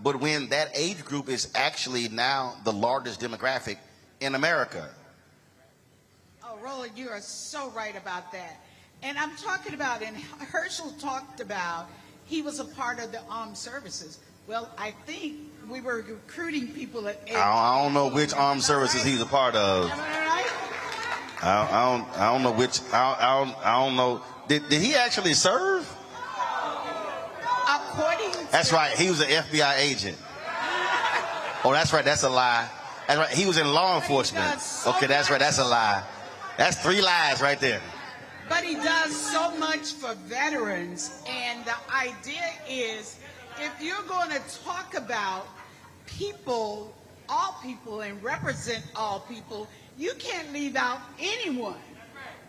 but when that age group is actually now the largest demographic in America. Oh, Roland, you are so right about that. And I'm talking about, and Herschel talked about, he was a part of the armed services. Well, I think we were recruiting people at age. I don't know which armed services he's a part of. Am I right? I don't know which. I don't know. Did he actually serve? According to That's right. He was an FBI agent. Oh, that's right. That's a lie. That's right. He was in law enforcement. Okay, that's right. That's a lie. That's 3 lies right there. But he does so much for veterans, and the idea is, if you're going to talk about people, all people, and represent all people, you can't leave out anyone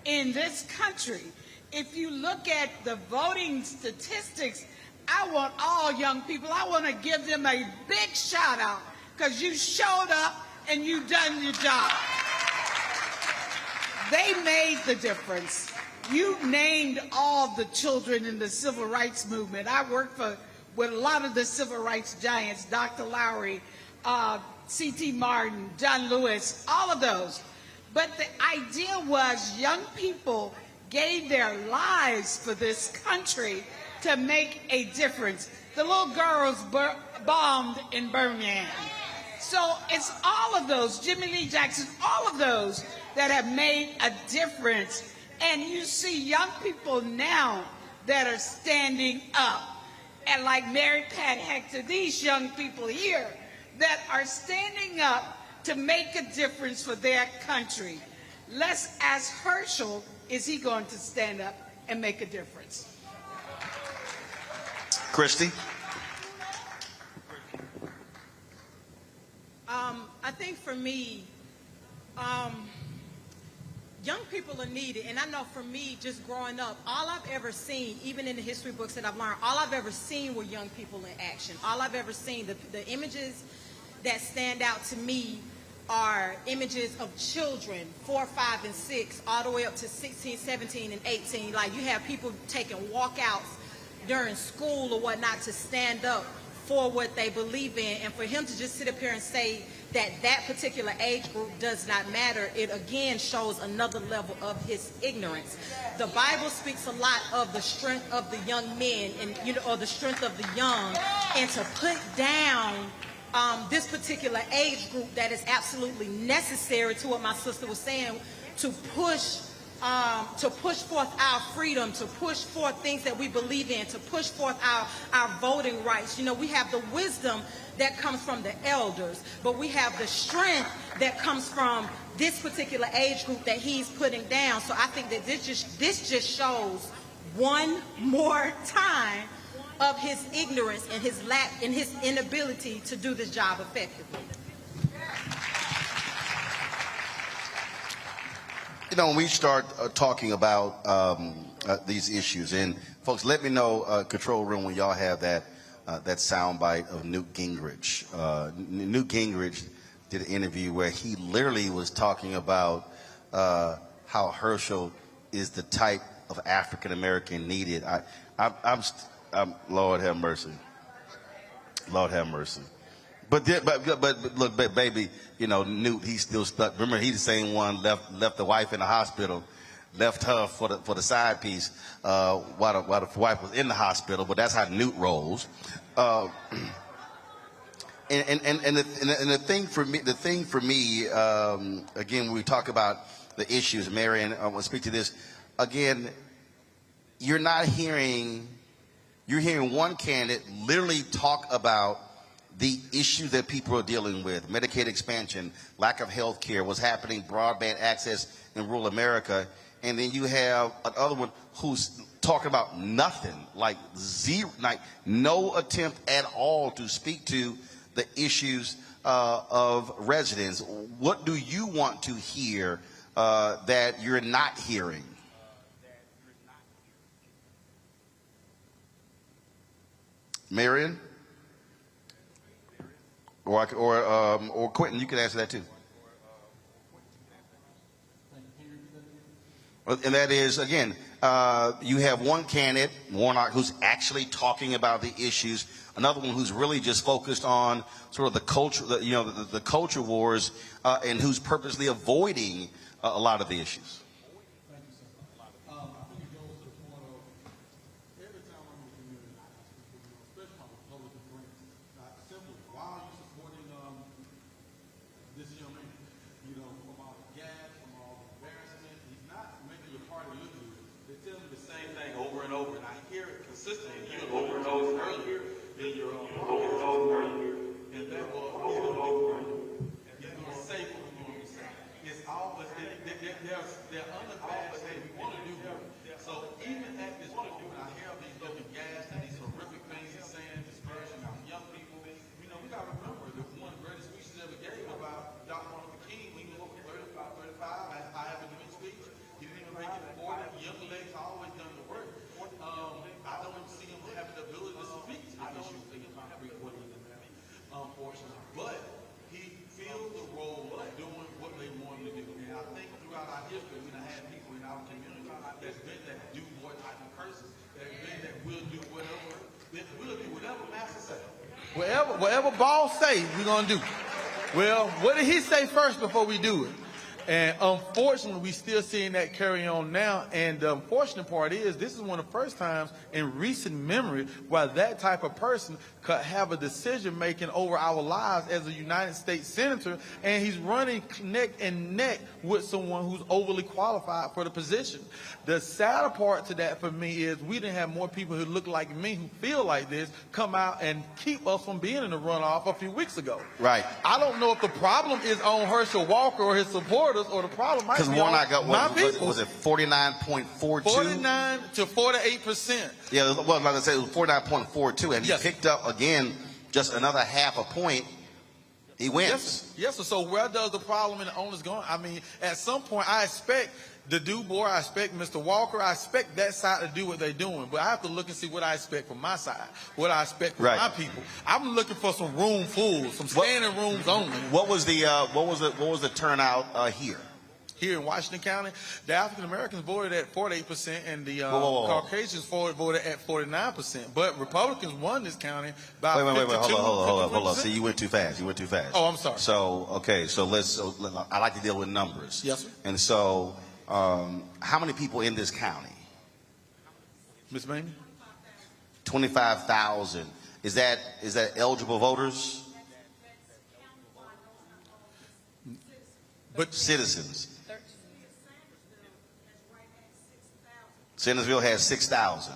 in this country. If you look at the voting statistics, I want all young people, I want to give them a big shout out, because you showed up and you done your job. They made the difference. You named all the children in the civil rights movement. I worked with a lot of the civil rights giants, Dr. Lowry, C.T. Martin, John Lewis, all of those. But the idea was young people gave their lives for this country to make a difference. The little girls bombed in Birmingham. So it's all of those, Jimmy Lee Jackson, all of those that have made a difference. And you see young people now that are standing up. And like Mary Pat Hector, these young people here that are standing up to make a difference for their country. Let's ask Herschel, is he going to stand up and make a difference? Christy? I think for me, young people are needed. And I know for me, just growing up, all I've ever seen, even in the history books that I've learned, all I've ever seen were young people in action. All I've ever seen, the images that stand out to me are images of children, 4, 5, and 6, all the way up to 16, 17, and 18. Like, you have people taking walkouts during school or whatnot to stand up for what they believe in. And for him to just sit up here and say that that particular age group does not matter, it again shows another level of his ignorance. The Bible speaks a lot of the strength of the young men, and or the strength of the young, and to put down this particular age group that is absolutely necessary, to what my sister was saying, to push forth our freedom, to push forth things that we believe in, to push forth our voting rights. We have the wisdom that comes from the elders, but we have the strength that comes from this particular age group that he's putting down. So I think that this just shows one more time of his ignorance and his lack and his inability to do this job effectively. When we start talking about these issues, and folks, let me know, control room, when y'all have that soundbite of Newt Gingrich. Newt Gingrich did an interview where he literally was talking about how Herschel is the type of African American needed. I'm Lord have mercy. Lord have mercy. But look, baby, Newt, he's still stuck. Remember, he's the same one left the wife in the hospital, left her for the side piece while the wife was in the hospital. But that's how Newt rolls. And the thing for me, again, when we talk about the issues, Marion, I want to speak to this again. You're hearing one candidate literally talk about the issues that people are dealing with: Medicaid expansion, lack of health care, what's happening, broadband access in rural America. And then you have another one who's talking about nothing, like zero, like no attempt at all to speak to the issues of residents. What do you want to hear that you're not hearing? Marion? Or Quentin, you can answer that too. And that is, again, You have one candidate, Warnock, who's actually talking about the issues. Another one who's really just focused on sort of the culture, the culture wars, and who's purposely avoiding a lot of the issues. Whatever boss say, we're going to do. Well, what did he say first before we do it? And unfortunately, we still seeing that carry on now. And the unfortunate part is this is one of the first times in recent memory where that type of person could have a decision making over our lives as a United States Senator. And he's running neck and neck with someone who's overly qualified for the position. The sadder part to that for me is we didn't have more people who look like me, who feel like this, come out and keep us from being in the runoff a few weeks ago. Right. I don't know if the problem is on Herschel Walker or his supporters, or the problem might be on Warnock got my people. Was it 49.42? 49 to 48%. Yeah, well, like I said, it was 49.42, and he Yes. picked up again just another half a point. He wins. Yes, sir. So where does the problem and the onus go? I mean, at some point, I expect the board, I expect Mr. Walker, I expect that side to do what they're doing. But I have to look and see what I expect from my side, what I expect from my people. I'm looking for some room full, some standing rooms only. What was the turnout here? Here in Washington County, the African Americans voted at 48%, and the Caucasians voted at 49%. But Republicans won this county by 52%. Wait, hold on. See, you went too fast. Oh, I'm sorry. So, okay, so I like to deal with numbers. Yes, sir. And so, how many people in this county? Ms. Mamie? 25,000. Is that eligible voters? But citizens. Centersville has 6,000.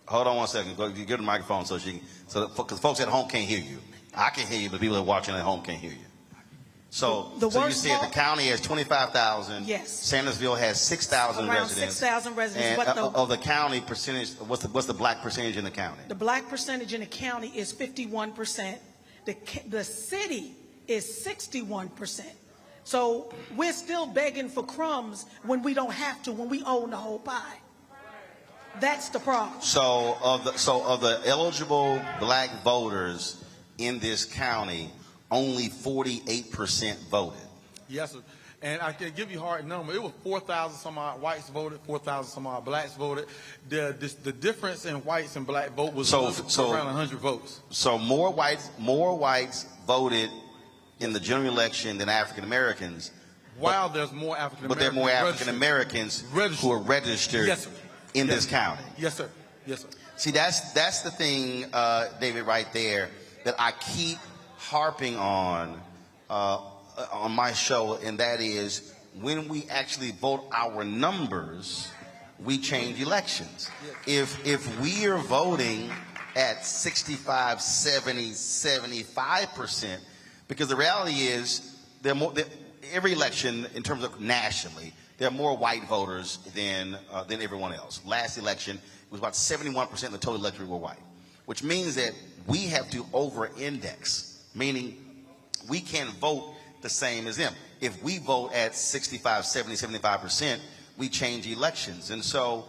Hold on one second. Go get the microphone so she can, because folks at home can't hear you. I can hear you, but people that are watching at home can't hear you. So you said the county has 25,000. Yes. Centersville has 6,000 residents. 6,000 residents. And of the county percentage, what's the black percentage in the county? The black percentage in the county is 51%. The city is 61%. So we're still begging for crumbs when we don't have to, when we own the whole pie. That's the problem. So of the eligible black voters in this county, only 48% voted. Yes, sir. And I can give you a hard number. It was 4,000 some odd whites voted, 4,000 some odd blacks voted. The difference in whites and black vote was around 100 votes. So more whites voted in the general election than African Americans. While there's more African Americans. But there are more African Americans who are registered in this county. Yes, sir. Yes, sir. See, that's the thing, David, right there, that I keep harping on my show, and that is when we actually vote our numbers, we change elections. If we are voting at 65, 70, 75%, because the reality is every election in terms of nationally, there are more white voters than everyone else. Last election, it was about 71% of the total electorate were white, which means that we have to over-index, meaning we can't vote the same as them. If we vote at 65, 70, 75%, we change elections. And so,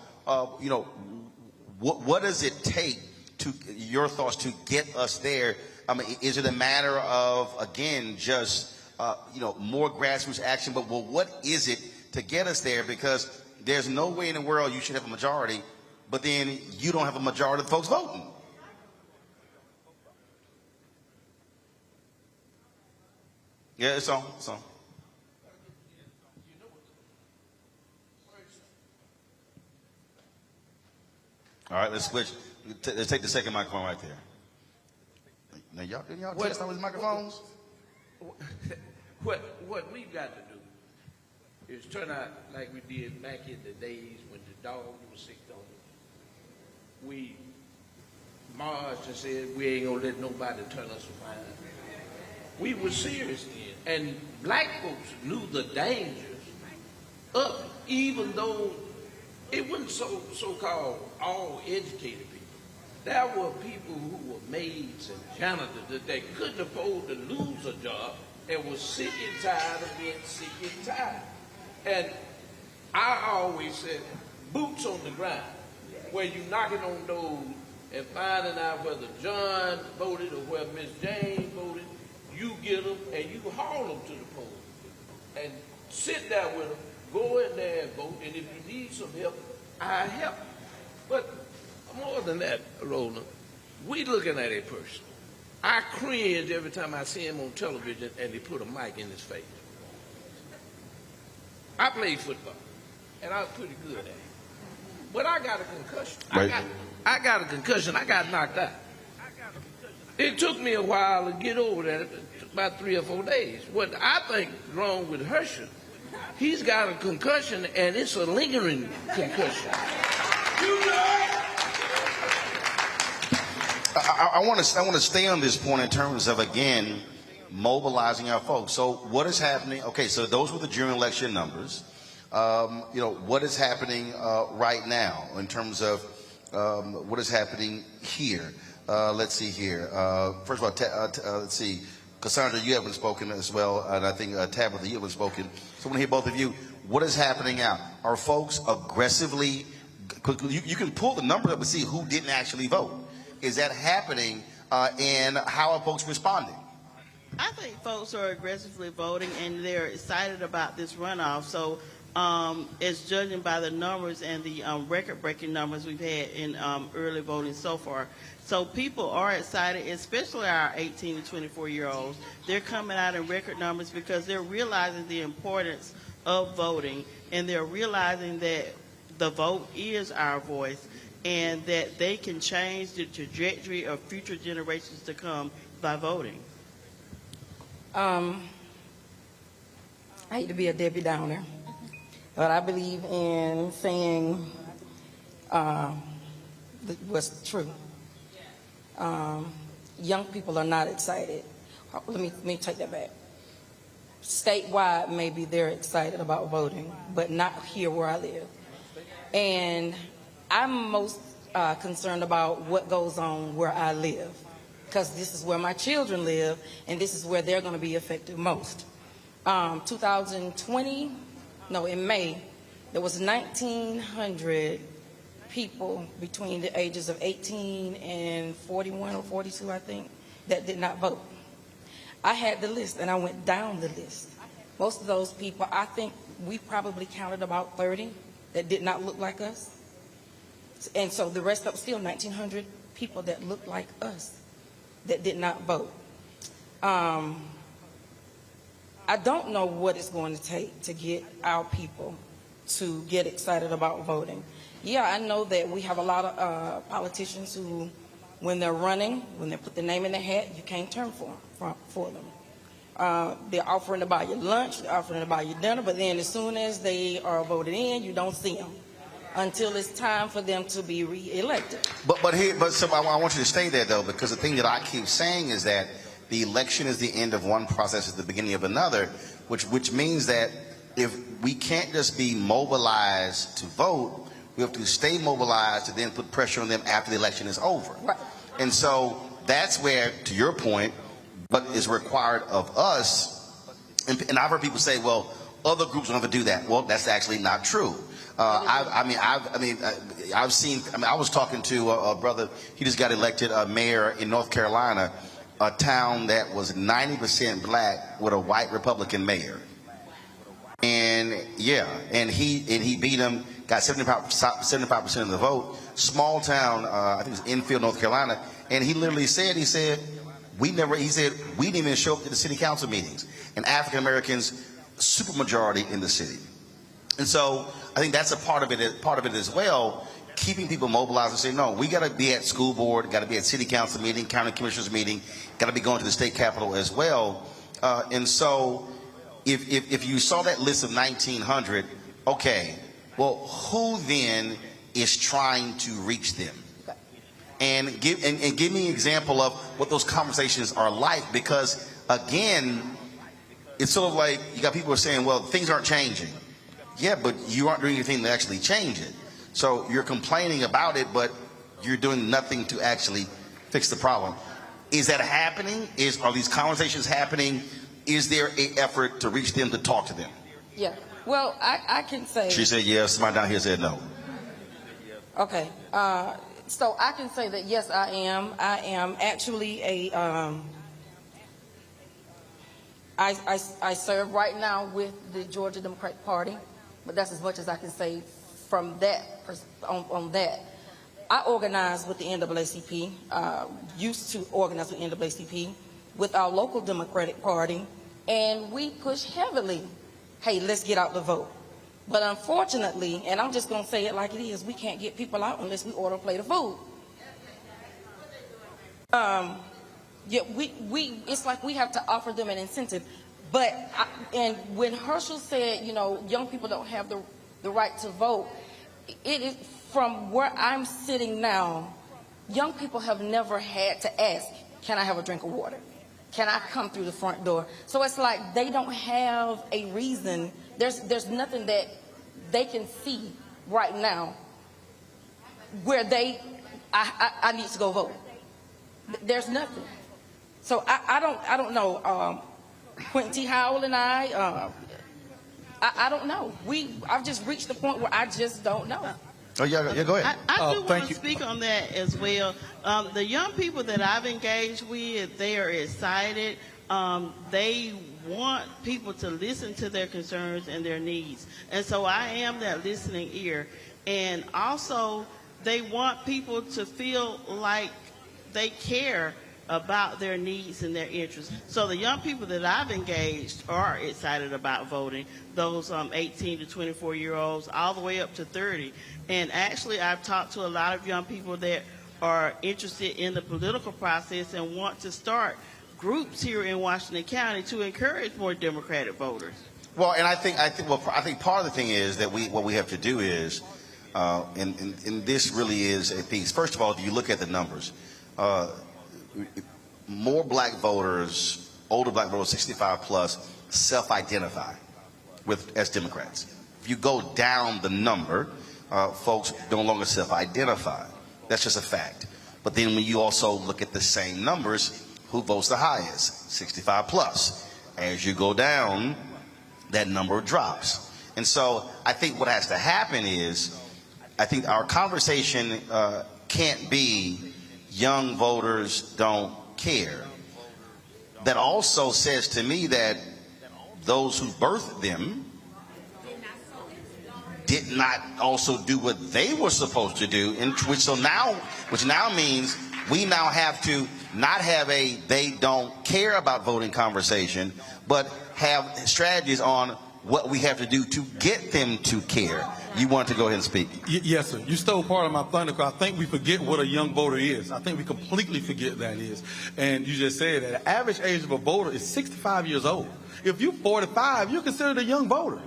what does it take to, your thoughts, to get us there? I mean, is it a matter of, again, just, more grassroots action? But what is it to get us there, because there's no way in the world you should have a majority, but then you don't have a majority of the folks voting. Yeah, it's on. It's on. All right, let's switch. Let's take the second microphone right there. Now, didn't y'all test on these microphones? What we've got to do is turn out like we did back in the days when the dog was sick on us. We marched and said we ain't gonna let nobody turn us around. We were serious then, and black folks knew the dangers of it, even though it wasn't so-called all educated people. There were people who were maids and janitors that they couldn't afford to lose a job and was sick and tired of being sick and tired. And I always said, boots on the ground, where you knocking on doors and finding out whether John voted or whether Miss Jane voted. You get them and you haul them to the poll and sit there with them, go in there and vote, and if you need some help, I help. But more than that, Roland, we looking at a person. I cringe every time I see him on television and they put a mic in his face. I played football, and I was pretty good at it. But I got a concussion. Right. I got a concussion. I got knocked out. It took me a while to get over that. It took about 3 or 4 days. What I think is wrong with Herschel, he's got a concussion, and it's a lingering concussion. You know? I want to stay on this point in terms of, again, mobilizing our folks. So what is happening? Okay, so those were the general election numbers. What is happening right now in terms of what is happening here? Let's see here. First of all, let's see. Cassandra, you haven't spoken as well, and I think Tabitha, you haven't spoken. So I want to hear both of you. What is happening now? Are folks aggressively? You can pull the number up and see who didn't actually vote. Is that happening, and how are folks responding? I think folks are aggressively voting, and they're excited about this runoff. So it's judging by the numbers and the record-breaking numbers we've had in early voting so far. So people are excited, especially our 18 to 24-year-olds. They're coming out in record numbers because they're realizing the importance of voting, and they're realizing that the vote is our voice, and that they can change the trajectory of future generations to come by voting. I hate to be a Debbie Downer, but I believe in saying what's true. Young people are not excited. Let me take that back. Statewide, maybe they're excited about voting, but not here where I live. And I'm most concerned about what goes on where I live, because this is where my children live, and this is where they're going to be affected most. 2020, in May, there was 1,900 people between the ages of 18 and 41 or 42, I think, that did not vote. I had the list, and I went down the list. Most of those people, I think we probably counted about 30 that did not look like us. And so the rest of still 1,900 people that looked like us that did not vote. I don't know what it's going to take to get our people to get excited about voting. Yeah, I know that we have a lot of politicians who, when they're running, when they put their name in the hat, you can't turn for them. They're offering to buy you lunch, they're offering to buy you dinner, but then as soon as they are voted in, you don't see them until it's time for them to be re-elected. But I want you to stay there, though, because the thing that I keep saying is that the election is the end of one process, is the beginning of another, which means that if we can't just be mobilized to vote, we have to stay mobilized to then put pressure on them after the election is over. Right. And so that's where, to your point, what is required of us, and I've heard people say, well, other groups don't have to do that. Well, that's actually not true. I've seen. I was talking to a brother. He just got elected mayor in North Carolina, a town that was 90% black with a white Republican mayor. And yeah, and he beat him, got 75% of the vote. Small town, I think it was Enfield, North Carolina, and he literally said, we didn't even show up to the city council meetings. And African Americans, super majority in the city. And so I think that's a part of it as well, keeping people mobilized and saying, no, we got to be at school board, got to be at city council meeting, county commissioners meeting, got to be going to the state capitol as well. And so if you saw that list of 1,900, okay, well, who then is trying to reach them? And give me an example of what those conversations are like, because again, it's sort of like you got people who are saying, well, things aren't changing. Yeah, but you aren't doing anything to actually change it. So you're complaining about it, but you're doing nothing to actually fix the problem. Is that happening? Are these conversations happening? Is there an effort to reach them, to talk to them? Yeah. Well, I can say. She said yes. Somebody down here said no. Okay. So I can say that yes, I am. I am actually I serve right now with the Georgia Democratic Party, but that's as much as I can say from that on that. I organize with the NAACP. Used to organize with NAACP with our local Democratic Party, and we push heavily. Hey, let's get out the vote. But unfortunately, and I'm just going to say it like it is, we can't get people out unless we order a plate of food. Yeah, it's like we have to offer them an incentive. But, and when Herschel said, you know, young people don't have the right to vote, it is from where I'm sitting now, young people have never had to ask, can I have a drink of water? Can I come through the front door? So it's like they don't have a reason. There's nothing that they can see right now where I need to go vote. There's nothing. So I don't know. Quentin T. Howell and I don't know. I've just reached the point where I just don't know. Oh, yeah, go ahead. I do want to speak on that as well. The young people that I've engaged with, they are excited. They want people to listen to their concerns and their needs. And so I am that listening ear. And also, they want people to feel like they care about their needs and their interests. So the young people that I've engaged are excited about voting, those 18 to 24-year-olds, all the way up to 30. And actually, I've talked to a lot of young people that are interested in the political process and want to start groups here in Washington County to encourage more Democratic voters. Well, and I think part of the thing is that what we have to do is, and this really is a piece. First of all, if you look at the numbers, more black voters, older black voters, 65 plus, self-identify as Democrats. If you go down the number, folks no longer self-identify. That's just a fact. But then when you also look at the same numbers, who votes the highest? 65 plus. As you go down, that number drops. And so I think what has to happen is, I think our conversation can't be young voters don't care. That also says to me that those who birthed them did not also do what they were supposed to do, which now means we now have to not have a they don't care about voting conversation, but have strategies on what we have to do to get them to care. You want to go ahead and speak? Yes, sir. You stole part of my thunder, because I think we forget what a young voter is. I think we completely forget that is. And you just said that the average age of a voter is 65 years old. If you're 45, you're considered a young voter.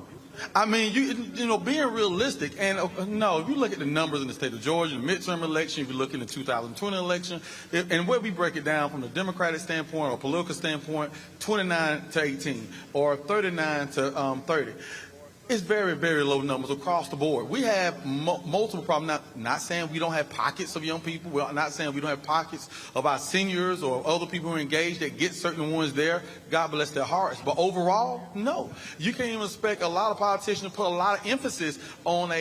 I mean, you know, being realistic, and no, if you look at the numbers in the state of Georgia, the midterm election, if you look in the 2020 election, and where we break it down from the Democratic standpoint or political standpoint, 29 to 18 or 39 to 30. It's very, very low numbers across the board. We have multiple problems. Not saying we don't have pockets of young people. We're not saying we don't have pockets of our seniors or other people who are engaged that get certain ones there. God bless their hearts. But overall, no. You can't even expect a lot of politicians to put a lot of emphasis on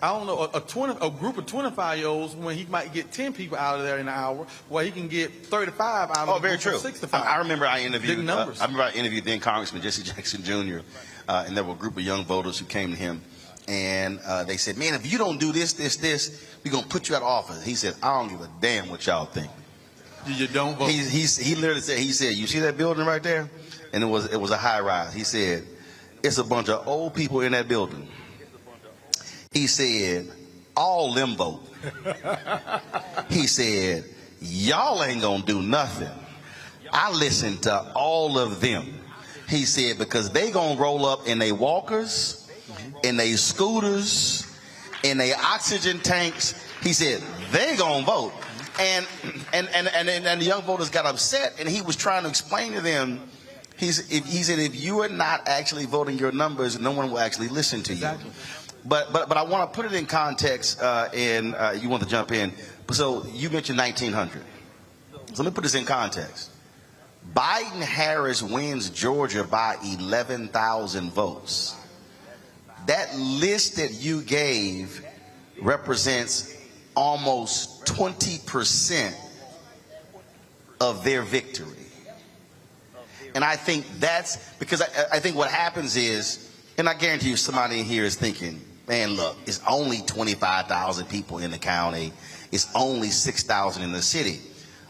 I don't know, a group of 25-year-olds when he might get 10 people out of there in an hour, where he can get 35 out of Oh, a very group true. of 65. I remember I interviewed. Big numbers. I remember I interviewed then Congressman Jesse Jackson Jr. And there were a group of young voters who came to him, and they said, "Man, if you don't do this, we're gonna put you out of office." He said, "I don't give a damn what y'all think." You don't vote. He literally said, "You see that building right there?" And it was a high rise. He said, "It's a bunch of old people in that building." He said, "All them vote." He said, "Y'all ain't gonna do nothing. I listen to all of them." He said, "Because they gonna roll up in they walkers, in they scooters, in they oxygen tanks." He said, "They gonna vote." And the young voters got upset, and he was trying to explain to them, he said, if you are not actually voting your numbers, no one will actually listen to you. Exactly. But I want to put it in context, and you want to jump in. So you mentioned 1900. So let me put this in context. Biden-Harris wins Georgia by 11,000 votes. That list that you gave represents almost 20% of their victory. And I think that's because I think what happens is, and I guarantee you somebody in here is thinking, man, look, it's only 25,000 people in the county. It's only 6,000 in the city.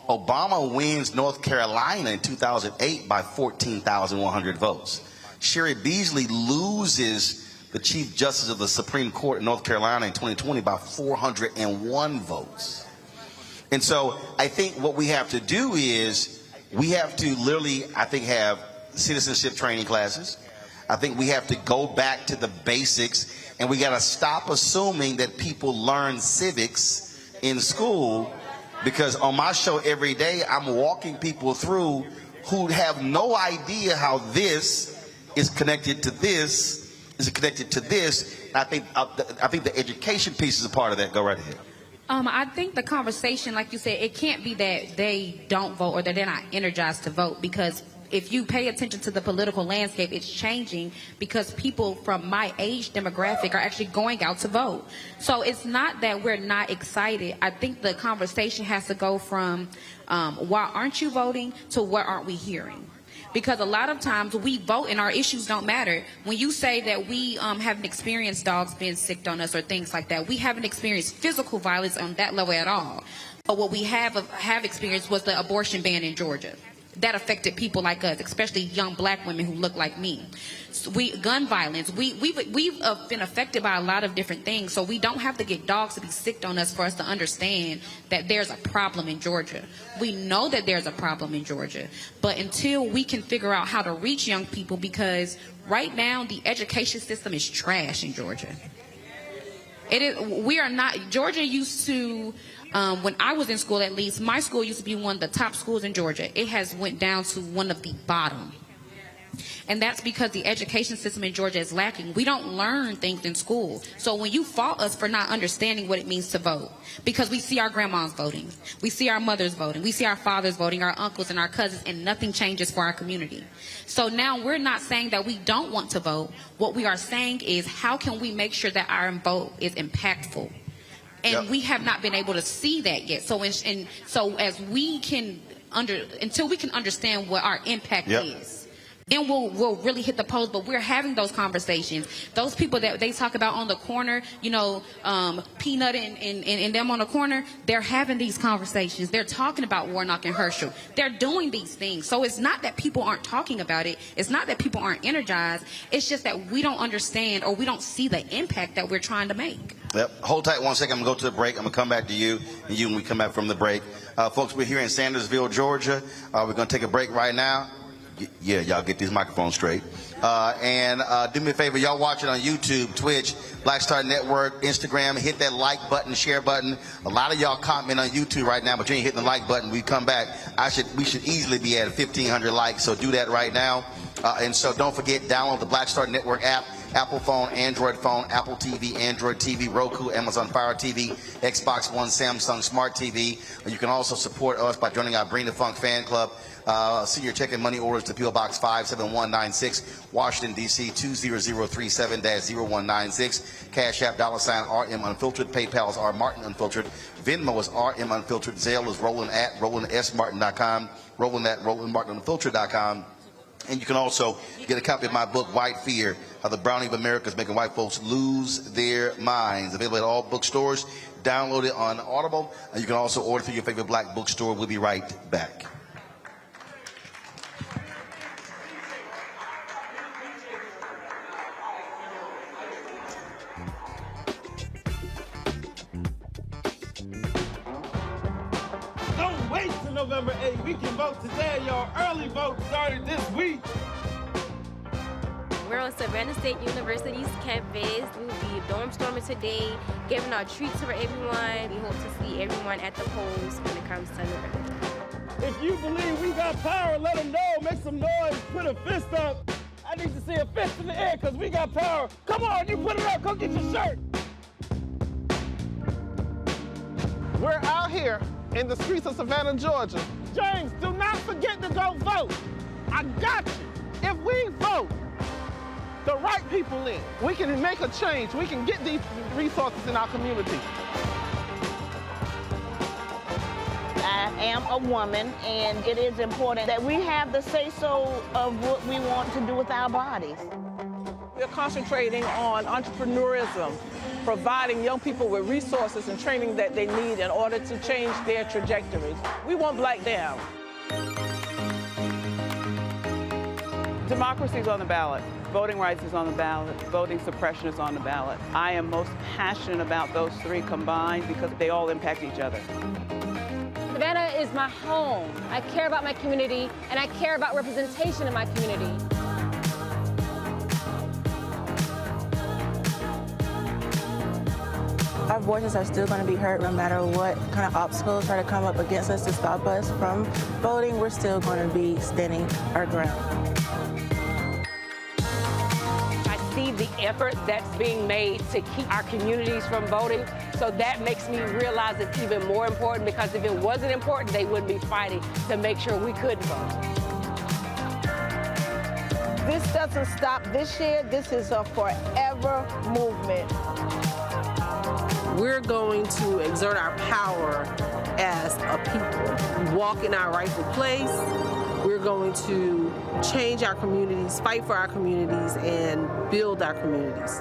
Obama wins North Carolina in 2008 by 14,100 votes. Sherry Beasley loses the Chief Justice of the Supreme Court in North Carolina in 2020 by 401 votes. And so I think what we have to do is we have to literally, I think, have citizenship training classes. I think we have to go back to the basics, and we got to stop assuming that people learn civics in school, because on my show every day, I'm walking people through who have no idea how this is connected to this, is connected to this. And I think the education piece is a part of that. Go right ahead. I think the conversation, like you said, it can't be that they don't vote or that they're not energized to vote, because if you pay attention to the political landscape, it's changing because people from my age demographic are actually going out to vote. So it's not that we're not excited. I think the conversation has to go from why aren't you voting to what aren't we hearing? Because a lot of times we vote and our issues don't matter. When you say that we haven't experienced dogs being sicked on us or things like that, we haven't experienced physical violence on that level at all. But what we have experienced was the abortion ban in Georgia. That affected people like us, especially young black women who look like me. So gun violence, we've been affected by a lot of different things, so we don't have to get dogs to be sicked on us for us to understand that there's a problem in Georgia. We know that there's a problem in Georgia, but until we can figure out how to reach young people, because right now the education system is trash in Georgia. It is. We are not. Georgia used to. When I was in school, at least, my school used to be one of the top schools in Georgia. It has went down to one of the bottom. And that's because the education system in Georgia is lacking. We don't learn things in school. So when you fault us for not understanding what it means to vote, because we see our grandmas voting, we see our mothers voting, we see our fathers voting, our uncles and our cousins, and nothing changes for our community. So now we're not saying that we don't want to vote. What we are saying is, how can we make sure that our vote is impactful? And we have not been able to see that yet. So as we can until we can understand what our impact is, then we'll really hit the polls. But we're having those conversations. Those people that they talk about on the corner, Peanut and them on the corner, they're having these conversations. They're talking about Warnock and Herschel. They're doing these things. So it's not that people aren't talking about it. It's not that people aren't energized. It's just that we don't understand, or we don't see the impact that we're trying to make. Yep. Hold tight 1 second. I'm going to go to the break. I'm going to come back to you, and when we come back from the break. Folks, we're here in Sandersville, Georgia. We're going to take a break right now. Yeah, y'all get these microphones straight. And do me a favor, y'all watching on YouTube, Twitch, Black Star Network, Instagram, hit that like button, share button. A lot of y'all comment on YouTube right now, but you ain't hitting the like button. We come back. We should easily be at 1,500 likes, so do that right now. And so don't forget, download the Black Star Network app. Apple phone, Android phone, Apple TV, Android TV, Roku, Amazon Fire TV, Xbox One, Samsung Smart TV. You can also support us by joining our Bring the Funk fan club. Senior check and money orders to P.O. Box 57196, Washington, D.C. 20037-0196. Cash App, $RM Unfiltered. PayPal is R Martin Unfiltered. Venmo is RM Unfiltered. Zelle is Roland at RolandSMartin.com. Roland at RolandMartinUnfiltered.com. And you can also get a copy of my book, White Fear, How the Browning of America is Making White Folks Lose Their Minds. Available at all bookstores. Download it on Audible. And you can also order through your favorite black bookstore. We'll be right back. November 8th. We can vote today, y'all. Early vote started this week. We're on Savannah State University's campus. We will be dorm storming today, giving out treats for everyone. We hope to see everyone at the polls when it comes to November. If you believe we got power, let them know. Make some noise. Put a fist up. I need to see a fist in the air because we got power. Come on, you put it up. Come get your shirt. We're out here in the streets of Savannah, Georgia. James, do not forget to go vote. I got you. If we vote the right people in, we can make a change. We can get these resources in our community. I am a woman, and it is important that we have the say-so of what we want to do with our bodies. We're concentrating on entrepreneurism, providing young people with resources and training that they need in order to change their trajectories. We want Black down. Democracy is on the ballot. Voting rights is on the ballot. Voting suppression is on the ballot. I am most passionate about those three combined because they all impact each other. Savannah is my home. I care about my community, and I care about representation in my community. Our voices are still going to be heard no matter what kind of obstacles try to come up against us to stop us from voting. We're still going to be standing our ground. I see the effort that's being made to keep our communities from voting, so that makes me realize it's even more important, because if it wasn't important, they wouldn't be fighting to make sure we could vote. This doesn't stop this year. This is a forever movement. We're going to exert our power as a people, walk in our rightful place. We're going to change our communities, fight for our communities, and build our communities.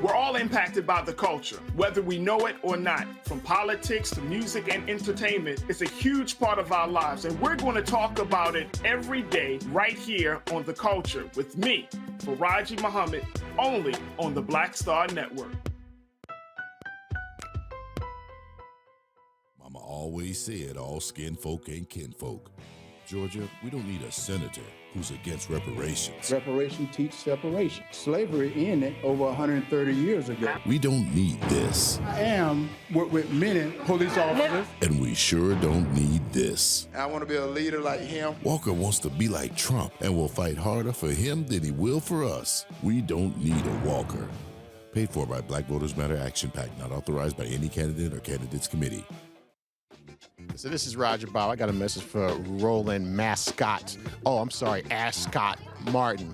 We're all impacted by the culture, whether we know it or not. From politics to music and entertainment, it's a huge part of our lives, and we're going to talk about it every day right here on The Culture with me, Faraji Muhammad, only on the Black Star Network. Mama always said all skin folk ain't kinfolk. Georgia, we don't need a senator who's against reparations. Reparation teach separation. Slavery ended over 130 years ago. We don't need this. I am with many police officers. And we sure don't need this. I want to be a leader like him. Walker wants to be like Trump and will fight harder for him than he will for us. We don't need a Walker. Paid for by Black Voters Matter Action PAC, not authorized by any candidate or candidates committee. So this is Roger Bob. I got a message for Roland Ascot Martin.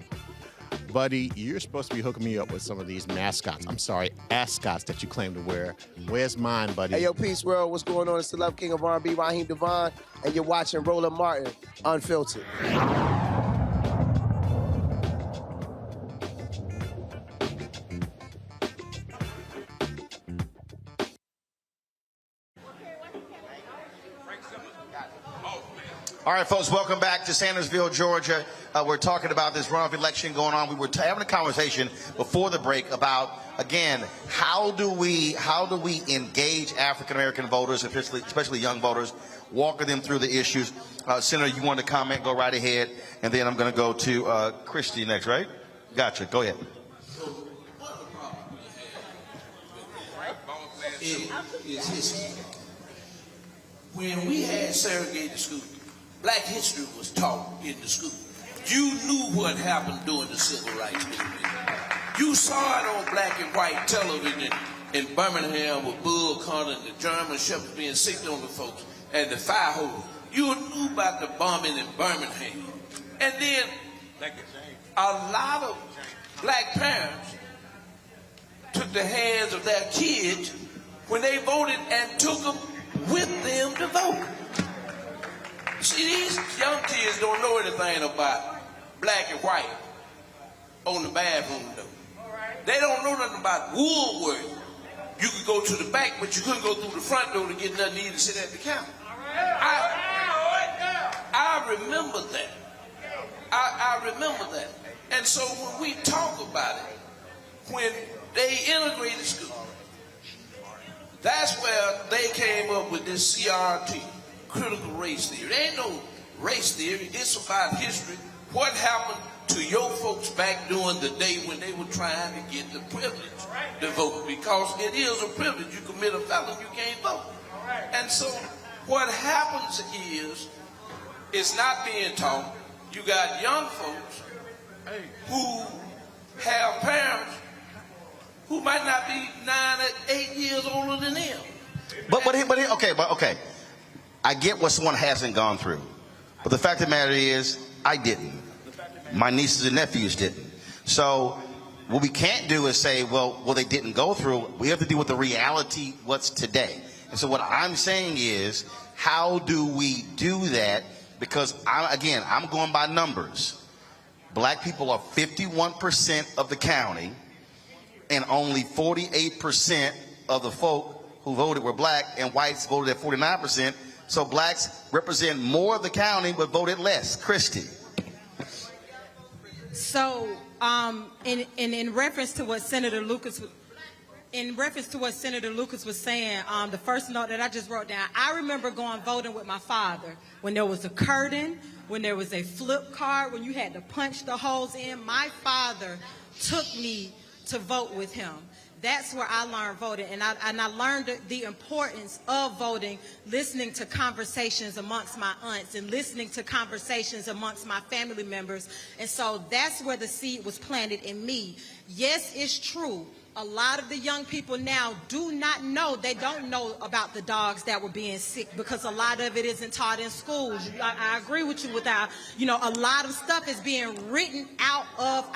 Buddy, you're supposed to be hooking me up with some of these mascots. I'm sorry, ascots that you claim to wear. Where's mine, buddy? Hey, yo, Peace World. What's going on? It's the Love King of R&B, Raheem Devon, and you're watching Roland Martin Unfiltered. All right, folks, welcome back to Sandersville, Georgia. We're talking about this runoff election going on. We were having a conversation before the break about, again, how do we engage African-American voters, especially young voters, walking them through the issues. Senator, you want to comment? Go right ahead. And then I'm going to go to Christy next, right? Gotcha. Go ahead. is history. When we had segregated schools, black history was taught in the school. You knew what happened during the civil rights movement. You saw it on black and white television in Birmingham with Bull Connor and the German shepherds being sick on the folks and the fire hose. You knew about the bombing in Birmingham. And then a lot of black parents took the hands of their kids when they voted and took them with them to vote. See, these young kids don't know anything about black and white on the bathroom door. They don't know nothing about Woolworth. You could go to the back, but you couldn't go through the front door to get nothing to eat and sit at the counter. I remember that. I remember that. And so when we talk about it, when they integrated school, that's where they came up with this CRT, critical race theory. There ain't no race theory. It's about history. What happened to your folks back during the day when they were trying to get the privilege to vote? Because it is a privilege. You commit a felony, you can't vote. And so what happens is, it's not being taught. You got young folks who have parents who might not be 9 or 8 years older than them. But okay. I get what someone hasn't gone through. But the fact of the matter is, I didn't. My nieces and nephews didn't. So what we can't do is say, well, they didn't go through. We have to deal with the reality, what's today. And so what I'm saying is, how do we do that? Because, I'm going by numbers. Black people are 51% of the county, and only 48% of the folk who voted were black, and whites voted at 49%. So blacks represent more of the county, but voted less. Christy. So, in reference to what Senator Lucas was saying, the first note that I just wrote down, I remember going voting with my father when there was a curtain, when there was a flip card, when you had to punch the holes in. My father took me to vote with him. That's where I learned voting, and I learned the importance of voting, listening to conversations amongst my aunts and listening to conversations amongst my family members. And so that's where the seed was planted in me. Yes, it's true. A lot of the young people now do not know, they don't know about the dogs that were being sick because a lot of it isn't taught in schools. I agree with you with our, a lot of stuff is being written out of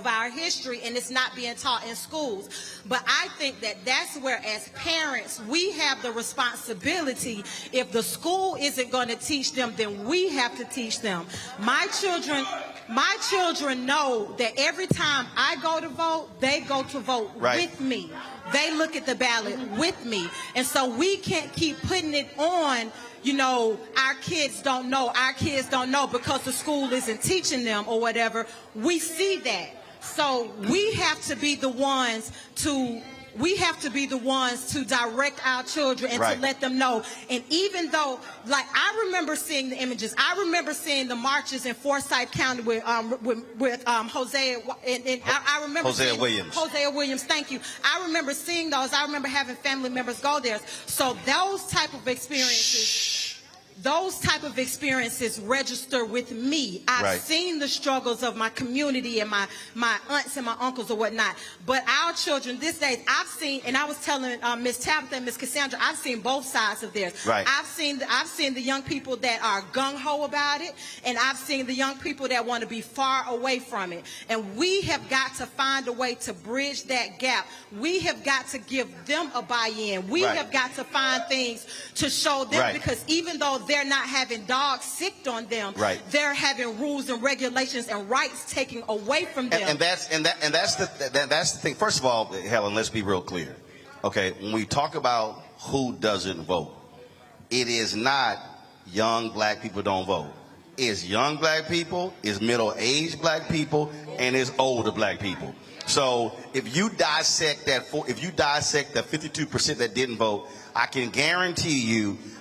our history and it's not being taught in schools. But I think that that's where, as parents, we have the responsibility. If the school isn't going to teach them, then we have to teach them. My children know that every time I go to vote, they go to vote with me. They look at the ballot with me. And so we can't keep putting it on, our kids don't know because the school isn't teaching them or whatever. We see that. So we have to be the ones to direct our children and to let them know. And even though, I remember seeing the images, I remember seeing the marches in Forsyth County with Hosea, and I remember Hosea Williams. Hosea Williams, thank you. I remember seeing those. I remember having family members go there. So those type of experiences register with me. I've seen the struggles of my community and my aunts and my uncles or whatnot. But our children this day, I've seen, and I was telling Miss Tabitha and Miss Cassandra, I've seen both sides of this. I've seen the young people that are gung-ho about it, and I've seen the young people that want to be far away from it. And we have got to find a way to bridge that gap. We have got to give them a buy-in. We have got to find things to show them because even though they're not having dogs sicked on them, they're having rules and regulations and rights taken away from them. And that's the thing. First of all, Helen, let's be real clear. Okay, when we talk about who doesn't vote, it is not young black people don't vote. It's young black people, it's middle-aged black people, and it's older black people. So if you dissect that 52% that didn't vote, I can guarantee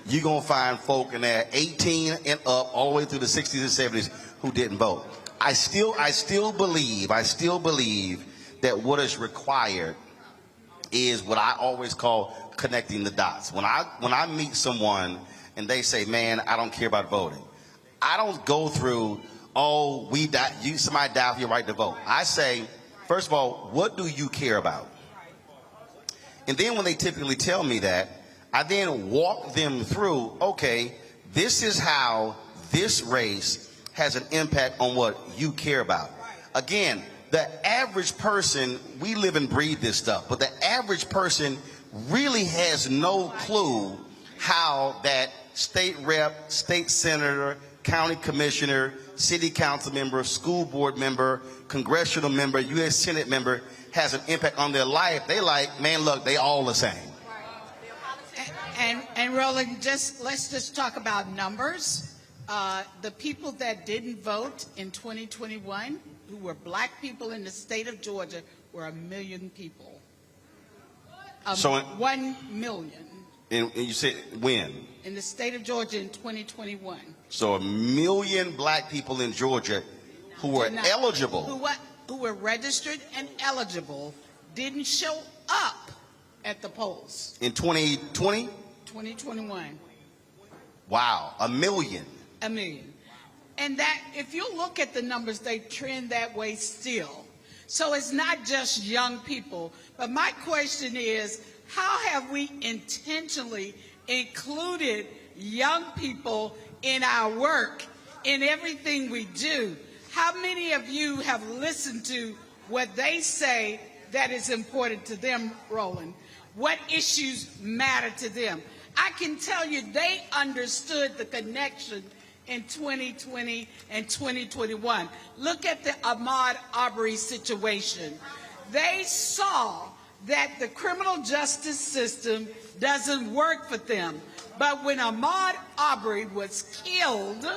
you're going to find folk in there 18 and up all the way through the 60s and 70s who didn't vote. I still believe that what is required is what I always call connecting the dots. When I meet someone and they say, man, I don't care about voting, I don't go through, oh, somebody died for your right to vote. I say, first of all, what do you care about? And then when they typically tell me that, I then walk them through, okay, this is how this race has an impact on what you care about. Again, the average person, we live and breathe this stuff, but the average person really has no clue how that state rep, state senator, county commissioner, city council member, school board member, congressional member, U.S. Senate member has an impact on their life. They like, man, look, they all the same. And Roland, let's just talk about numbers. The people that didn't vote in 2021, who were black people in the state of Georgia, were 1 million people. 1 million. And you said when? In the state of Georgia in 2021. So 1 million black people in Georgia who were eligible. Who were registered and eligible didn't show up at the polls. In 2020? 2021. Wow, 1 million. 1 million. And that, if you look at the numbers, they trend that way still. So it's not just young people. But my question is, how have we intentionally included young people in our work, in everything we do? How many of you have listened to what they say that is important to them, Roland? What issues matter to them? I can tell you they understood the connection in 2020 and 2021. Look at the Ahmaud Arbery situation. They saw that the criminal justice system doesn't work for them. But when Ahmaud Arbery was killed,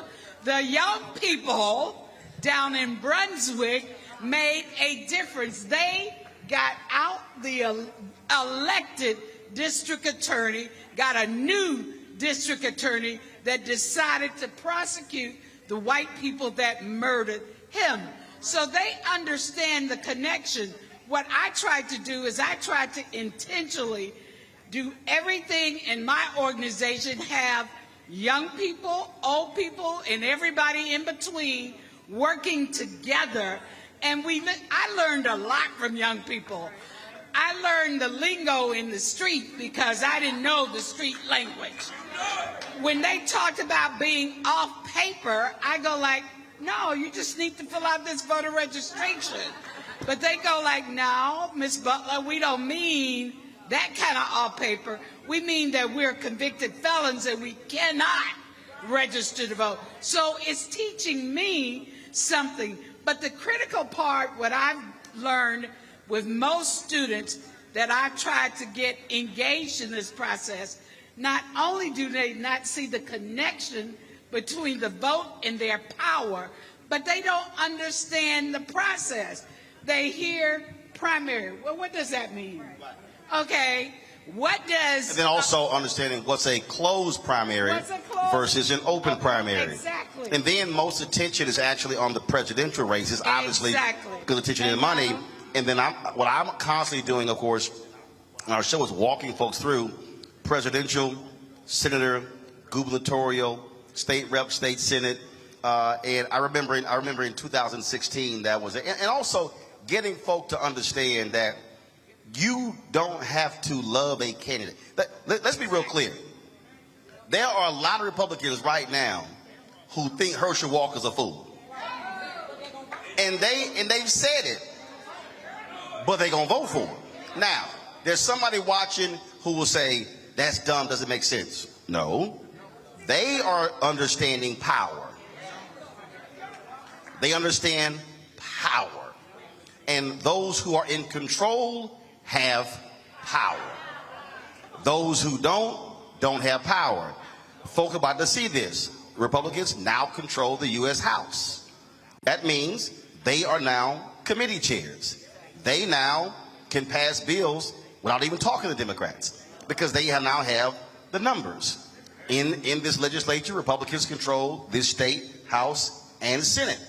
the young people down in Brunswick made a difference. They got out the elected district attorney, got a new district attorney that decided to prosecute the white people that murdered him. So they understand the connection. What I tried to do is I tried to intentionally do everything in my organization, have young people, old people, and everybody in between working together. And I learned a lot from young people. I learned the lingo in the street because I didn't know the street language. When they talked about being off paper, I go like, no, you just need to fill out this voter registration. But they go like, no, Miss Butler, we don't mean that kind of off paper. We mean that we're convicted felons and we cannot register to vote. So it's teaching me something. But the critical part, what I've learned with most students that I've tried to get engaged in this process, not only do they not see the connection between the vote and their power, but they don't understand the process. They hear primary. Well, what does that mean? Okay, what does... And then also understanding what's a closed primary versus an open primary. Exactly. And then most attention is actually on the presidential races, obviously, because attention and money. And then what I'm constantly doing, of course, on our show is walking folks through presidential, senator, gubernatorial, state rep, state senate. And I remember in 2016 that was it. And also getting folk to understand that you don't have to love a candidate. Let's be real clear. There are a lot of Republicans right now who think Herschel Walker's a fool. And they've said it, but they're going to vote for him. Now, there's somebody watching who will say, that's dumb, doesn't make sense. No, they are understanding power. They understand power. And those who are in control have power. Those who don't have power. Folk are about to see this. Republicans now control the U.S. House. That means they are now committee chairs. They now can pass bills without even talking to Democrats because they now have the numbers. In this legislature, Republicans control this state, House, and Senate.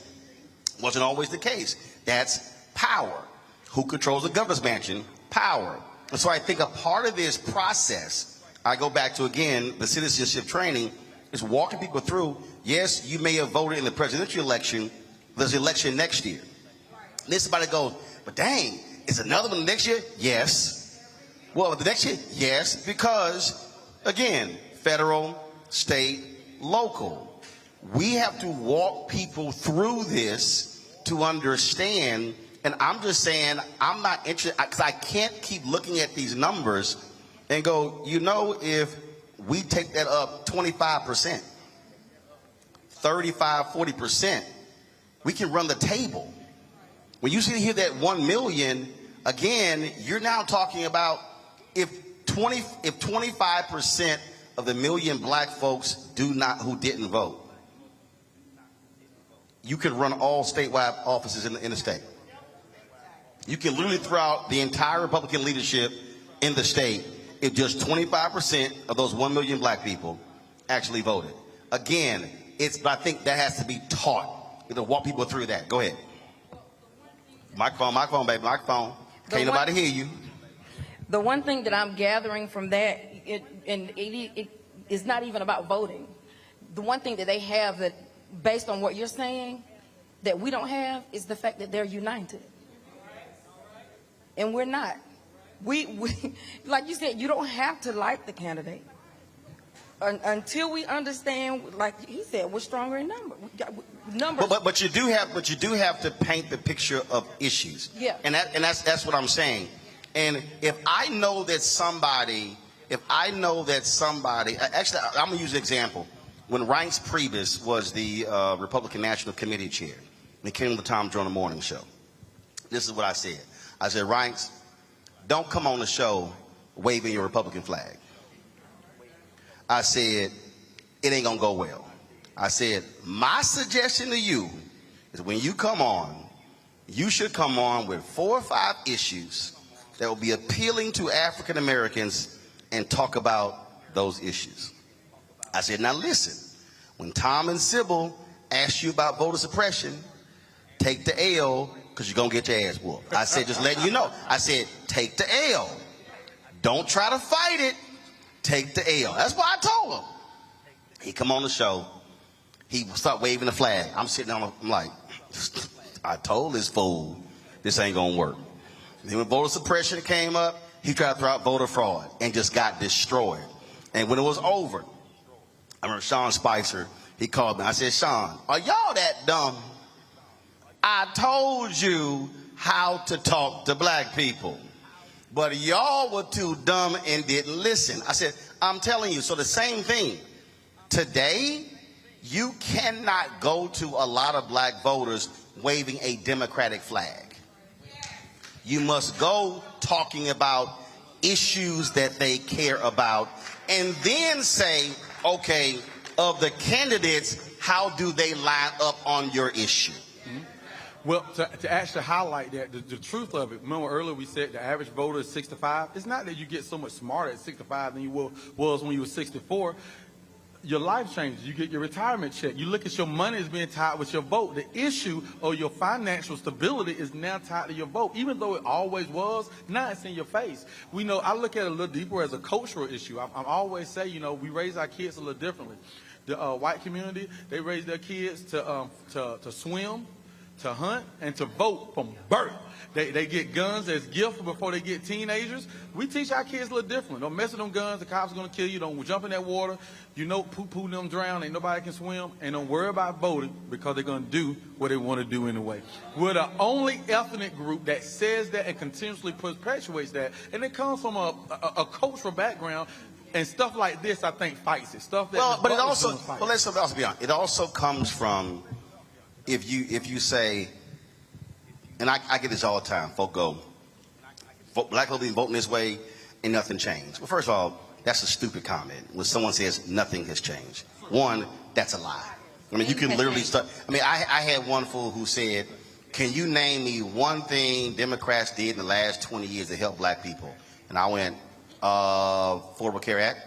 Wasn't always the case. That's power. Who controls the governor's mansion? Power. And so I think a part of this process, I go back to, again, the citizenship training, is walking people through. Yes, you may have voted in the presidential election. There's an election next year. And then somebody goes, but dang, is another one next year? Yes. Well, the next year? Yes, because, again, federal, state, local. We have to walk people through this to understand. And I'm just saying, I'm not interested, because I can't keep looking at these numbers and go, you know, if we take that up 25%, 35, 40%, we can run the table. When you see here that 1 million, again, you're now talking about if 25% of the million black folks who didn't vote, you could run all statewide offices in the state. You can literally throw out the entire Republican leadership in the state if just 25% of those 1 million black people actually voted. Again, but I think that has to be taught. To walk people through that. Go ahead. Microphone, baby, microphone. Can't nobody hear you. The one thing that I'm gathering from that, it is not even about voting. The one thing that they have that, based on what you're saying, that we don't have is the fact that they're united. And we're not. We like you said, you don't have to like the candidate. Until we understand, like he said, we're stronger in numbers. But you do have to paint the picture of issues. Yeah. And that's what I'm saying. And if I know that somebody, actually, I'm gonna use an example. When Reince Priebus was the Republican National Committee chair, and he came to the Tom Joyner Morning Show, this is what I said. I said, Reince, don't come on the show waving your Republican flag. I said, it ain't gonna go well. I said, my suggestion to you is when you come on, you should come on with 4 or 5 issues that will be appealing to African Americans and talk about those issues. I said, now listen, when Tom and Sybil ask you about voter suppression, take the L, because you're gonna get your ass whooped. I said, just letting you know. I said, take the L. Don't try to fight it. Take the L. That's what I told him. He come on the show. He start waving the flag. I'm sitting on. I'm like, I told this fool, this ain't gonna work. Then when voter suppression came up, he tried to throw out voter fraud and just got destroyed. And when it was over, I remember Sean Spicer. He called me. I said, Sean, are y'all that dumb? I told you how to talk to black people. But y'all were too dumb and didn't listen. I said, I'm telling you. So the same thing. Today, you cannot go to a lot of black voters waving a Democratic flag. You must go talking about issues that they care about and then say, okay, of the candidates, how do they line up on your issue? Well, to actually highlight that, the truth of it, remember earlier we said the average voter is 65. It's not that you get so much smarter at 65 than you was when you were 64. Your life changes. You get your retirement check. You look at your money as being tied with your vote. The issue of your financial stability is now tied to your vote. Even though it always was, now it's in your face. We know, I look at it a little deeper as a cultural issue. I always say, you know, we raise our kids a little differently. The white community, they raise their kids to swim, to hunt, and to vote from birth. They get guns as gifts before they get teenagers. We teach our kids a little different. Don't mess with them guns. The cops are going to kill you. Don't jump in that water. You know, poo-poo them drown. Ain't nobody can swim. And don't worry about voting because they're going to do what they want to do anyway. We're the only ethnic group that says that and continuously perpetuates that. And it comes from a cultural background. And stuff like this, I think, fights it. Stuff that well, but it also, well, let's also be honest. It also comes from if you say, and I get this all the time. Folk go, black people been voting this way and nothing changed. Well, first of all, that's a stupid comment. When someone says nothing has changed, one, that's a lie. I mean, you can literally start. I mean, I had one fool who said, "Can you name me one thing Democrats did in the last 20 years to help black people?" And I went, Affordable Care Act.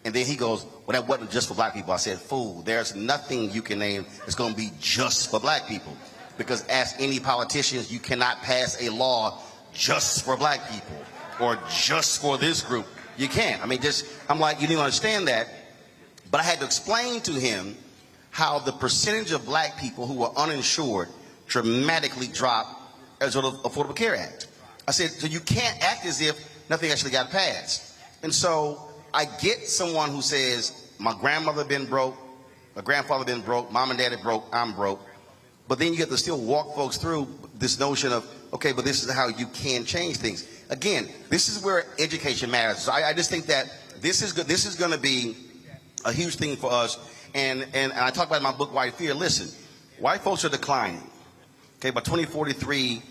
And then he goes, well, that wasn't just for black people. I said, fool, there's nothing you can name that's going to be just for black people. Because as any politicians, you cannot pass a law just for black people. or just for this group. You can't. I mean, I'm like, you didn't understand that. But I had to explain to him how the percentage of black people who are uninsured dramatically dropped as a result of the Affordable Care Act. I said, so you can't act as if nothing actually got passed. And so I get someone who says, my grandmother been broke, my grandfather been broke, mom and daddy broke, I'm broke. But then you get to still walk folks through this notion of, okay, but this is how you can change things. Again, this is where education matters. So I just think that this is good. This is going to be a huge thing for us. And I talk about in my book, White Fear. Listen, white folks are declining. Okay, by 2043,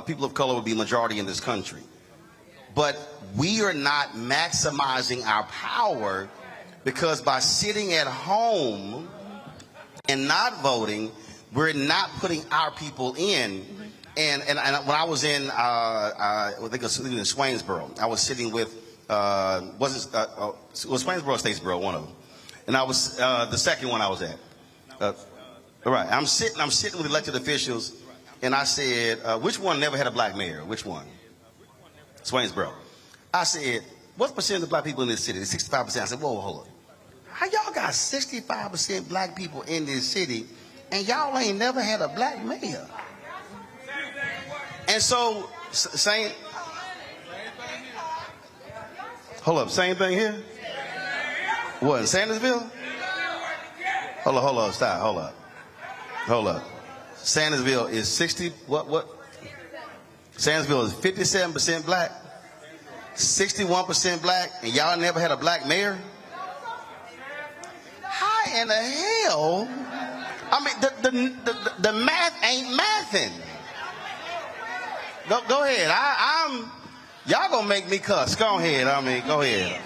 people of color will be majority in this country. But we are not maximizing our power because by sitting at home and not voting, we're not putting our people in. And when I was in, I think it was in Swainsboro, I was sitting with, was Swainsboro or Statesboro, one of them. And I was, the second one I was at. All right, I'm sitting with elected officials, and I said, which one never had a black mayor? Which one? Swainsboro. I said, what percent of black people in this city? 65%. I said, whoa, hold on. How y'all got 65% black people in this city, and y'all ain't never had a black mayor? And so, same. Hold up, same thing here? What, in Sandersville? Hold up, stop, hold up. Sandersville is 60, what? Sandersville is 57% black, 61% black, and y'all never had a black mayor? How in the hell? I mean, the math ain't mathing. Go ahead. Y'all gonna make me cuss. Go ahead. Go ahead.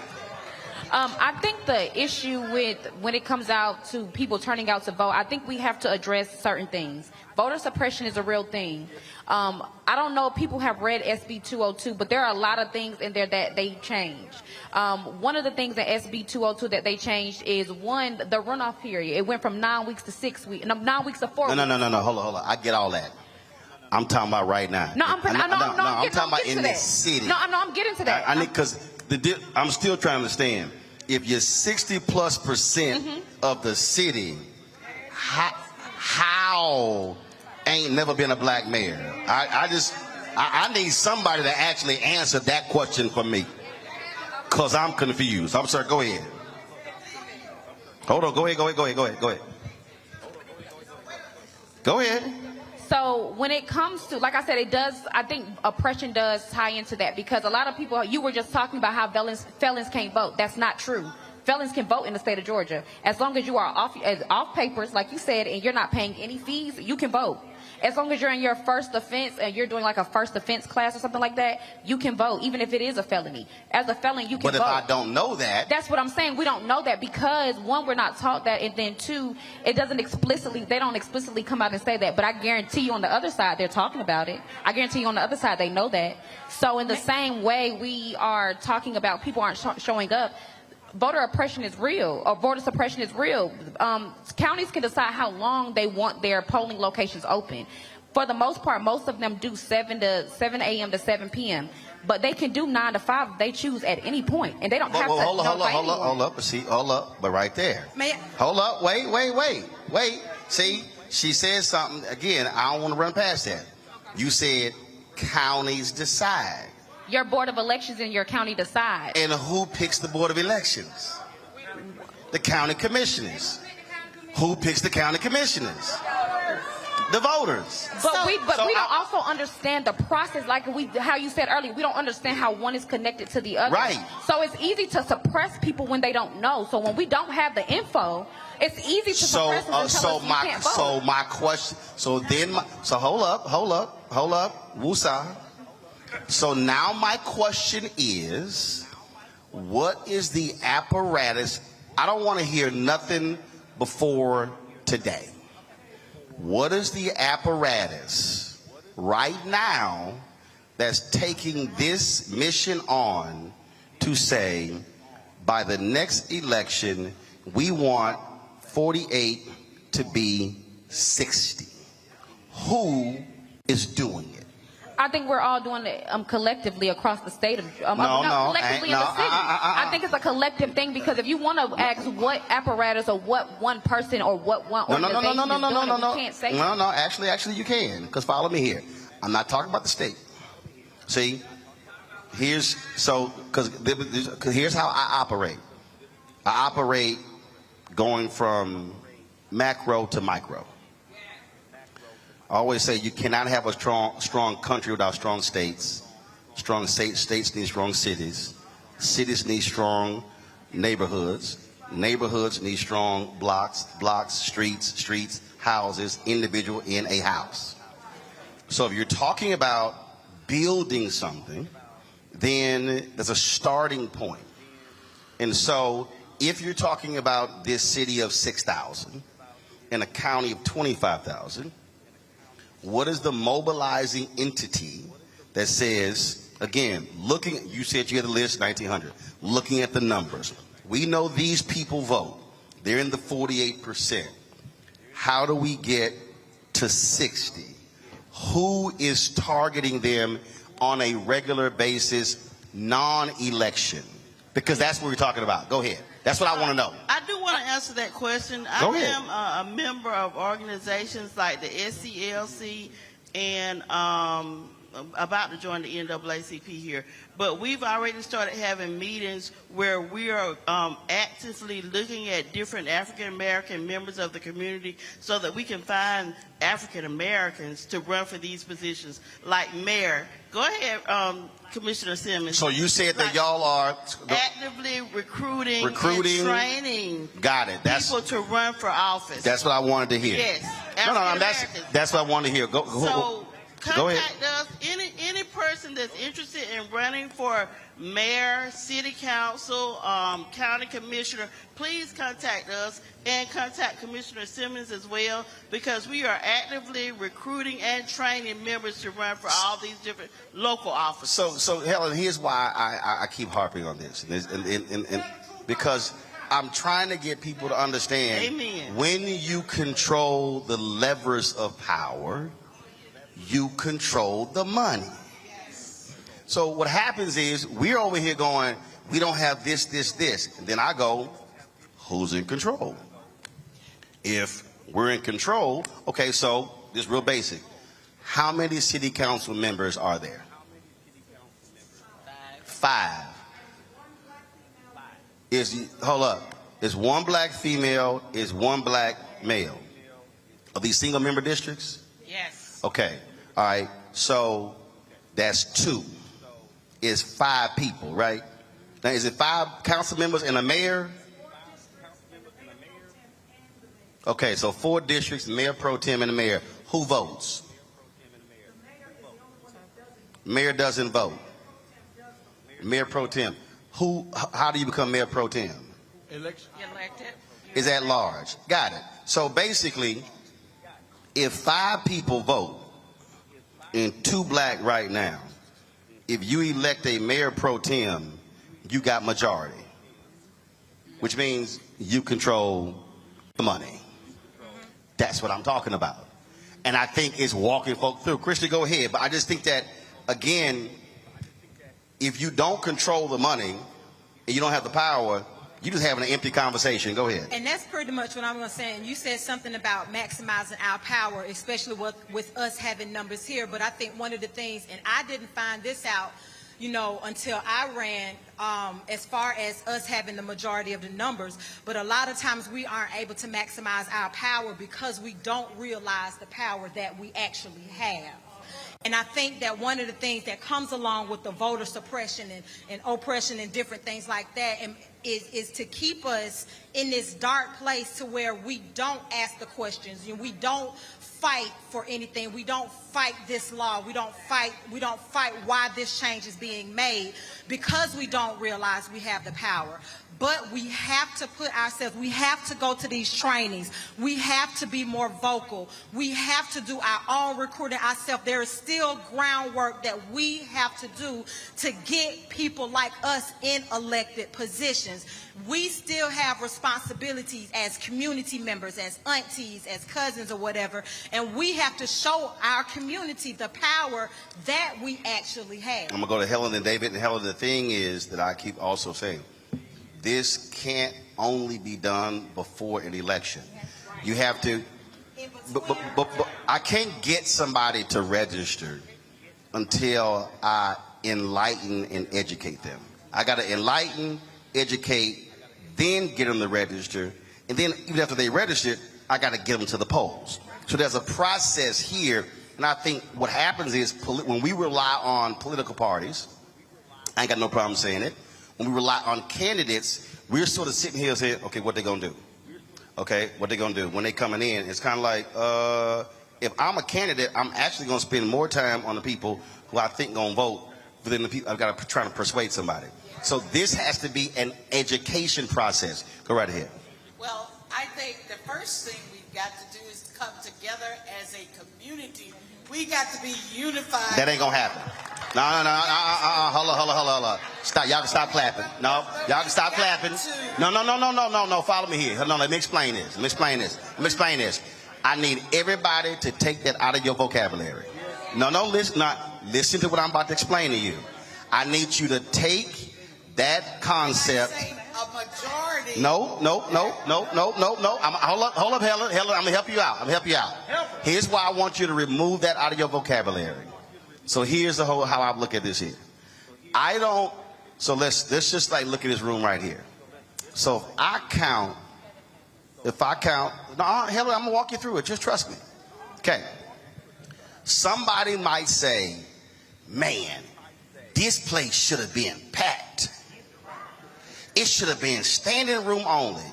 I think the issue with when it comes out to people turning out to vote, I think we have to address certain things. Voter suppression is a real thing. I don't know if people have read SB 202, but there are a lot of things in there that they changed. One of the things that SB 202 that they changed is, one, the runoff period. It went from 9 weeks to 6 weeks, 9 weeks to 4 weeks. No. Hold on. I get all that. I'm talking about right now. I'm talking about in this city. I'm getting to that. I need, because I'm still trying to understand. If you're 60+% of the city, how ain't never been a black mayor? I need somebody to actually answer that question for me, because I'm confused. I'm sorry, go ahead. Hold on, go ahead. Go ahead. So when it comes to, like I said, I think oppression does tie into that, because a lot of people, you were just talking about how felons can't vote. That's not true. Felons can vote in the state of Georgia. As long as you are off papers, like you said, and you're not paying any fees, you can vote. As long as you're in your first offense and you're doing like a first offense class or something like that, you can vote, even if it is a felony. As a felon, you can vote. But if I don't know that. That's what I'm saying. We don't know that because, one, we're not taught that, and then two, they don't explicitly come out and say that. But I guarantee you on the other side, they're talking about it. I guarantee you on the other side, they know that. So in the same way we are talking about people aren't showing up, voter oppression is real, or voter suppression is real. Counties can decide how long they want their polling locations open. For the most part, most of them do 7 a.m. to 7 p.m. But they can do 9 to 5 if they choose at any point, and they don't have to. Hold up. But right there. Hold up. Wait. See, she said something again. I don't want to run past that. You said counties decide. Your board of elections in your county decide. And who picks the board of elections? The county commissioners. Who picks the county commissioners? The voters. But we don't also understand the process, like how you said earlier. We don't understand how one is connected to the other. Right. So it's easy to suppress people when they don't know. So when we don't have the info, it's easy to suppress them and tell us you can't vote. So my question. So hold up. Woosah. So now my question is, what is the apparatus? I don't want to hear nothing before today. What is the apparatus right now that's taking this mission on to say, by the next election, we want 48 to be 60? Who is doing it? I think we're all doing it collectively across the state of collectively in the city. I think it's a collective thing, because if you want to ask what apparatus or what one person or what one organization is doing, you can't say no. Actually, you can, because follow me here. I'm not talking about the state. See, here's how I operate. I operate going from macro to micro. I always say you cannot have a strong country without strong states. Strong states need strong cities. Cities need strong neighborhoods. Neighborhoods need strong blocks, streets, houses, individual in a house. So if you're talking about building something, then there's a starting point. And so if you're talking about this city of 6,000 and a county of 25,000, what is the mobilizing entity that says, again, you said you had the list, 1,900, looking at the numbers. We know these people vote. They're in the 48%. How do we get to 60? Who is targeting them on a regular basis, non-election? Because that's what we're talking about. Go ahead. That's what I want to know. I do want to answer that question. Go ahead. I am a member of organizations like the SCLC and about to join the NAACP here. But we've already started having meetings where we are actively looking at different African American members of the community so that we can find African Americans to run for these positions, like mayor. Go ahead, Commissioner Simmons. So you said that y'all are actively recruiting and training people to run for office. That's what I wanted to hear. Yes. That's what I wanted to hear. Go ahead. Contact us. Any person that's interested in running for mayor, city council, county commissioner, please contact us and contact Commissioner Simmons as well, because we are actively recruiting and training members to run for all these different local offices. So Helen, here's why I keep harping on this, and because I'm trying to get people to understand. Amen. When you control the levers of power, you control the money. So what happens is we're over here going, we don't have this. And then I go, who's in control? If we're in control, okay, so this is real basic. How many city council members are there? 5. Hold up. Is one black female, is one black male? Are these single member districts? Yes. Okay. All right. So that's 2. Is 5 people, right? Now, is it 5 council members and a mayor? Okay, so 4 districts, mayor pro tem and the mayor. Who votes? Mayor doesn't vote. Mayor pro tem. How do you become mayor pro tem? Elected. Is at large. Got it. So basically, if 5 people vote and 2 black right now, if you elect a mayor pro tem, you got majority, which means you control the money. That's what I'm talking about. And I think it's walking folk through. Christy, go ahead. But I just think that, again, if you don't control the money and you don't have the power, you're just having an empty conversation. Go ahead. And that's pretty much what I'm going to say. And you said something about maximizing our power, especially with us having numbers here. But I think one of the things, and I didn't find this out, until I ran, as far as us having the majority of the numbers, but a lot of times we aren't able to maximize our power because we don't realize the power that we actually have. And I think that one of the things that comes along with the voter suppression and oppression and different things like that is to keep us in this dark place to where we don't ask the questions and we don't fight for anything. We don't fight this law. We don't fight why this change is being made, because we don't realize we have the power. but we have to put ourselves, we have to go to these trainings. We have to be more vocal. We have to do our own recruiting ourselves. There is still groundwork that we have to do to get people like us in elected positions. We still have responsibilities as community members, as aunties, as cousins or whatever, and we have to show our community the power that we actually have. I'm going to go to Helen and David. And Helen, the thing is that I keep also saying, this can't only be done before an election. You have to, but I can't get somebody to register until I enlighten and educate them. I got to enlighten, educate, then get them to register. And then even after they register, I got to get them to the polls. So there's a process here. And I think what happens is when we rely on political parties, I ain't got no problem saying it. When we rely on candidates, we're sort of sitting here saying, okay, what they gonna do? Okay, what they gonna do? When they coming in, it's kind of like, if I'm a candidate, I'm actually gonna spend more time on the people who I think gonna vote than the people I've got to try to persuade somebody. So this has to be an education process. Go right ahead. Well, I think the first thing we've got to do is come together as a community. We got to be unified. That ain't gonna happen. No. Hold on. Stop. Y'all can stop clapping. No, y'all can stop clapping. No. Follow me here. No, let me explain this. I need everybody to take that out of your vocabulary. Listen to what I'm about to explain to you. I need you to take that concept. A majority. No. Hold up, Helen. I'm gonna help you out. Here's why I want you to remove that out of your vocabulary. So here's the whole how I look at this here. So let's just like look at this room right here. So if I count, no, Helen, I'm gonna walk you through it. Just trust me. Okay. Somebody might say, man, this place should have been packed. It should have been standing room only.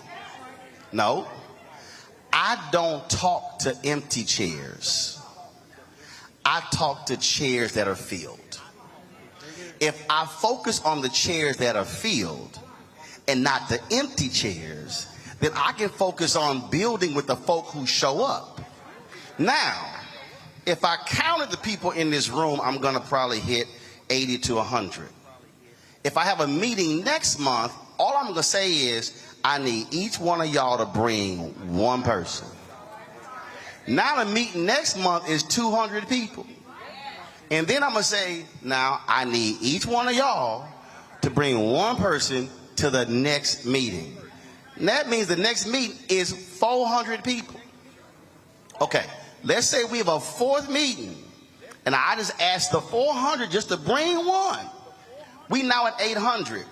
No, I don't talk to empty chairs. I talk to chairs that are filled. If I focus on the chairs that are filled and not the empty chairs, then I can focus on building with the folk who show up. Now, if I counted the people in this room, I'm going to probably hit 80 to 100. If I have a meeting next month, all I'm going to say is I need each one of y'all to bring one person. Now the meeting next month is 200 people. And then I'm going to say, now I need each one of y'all to bring one person to the next meeting. And that means the next meeting is 400 people. Okay, let's say we have a fourth meeting and I just asked the 400 just to bring one. We now at 800.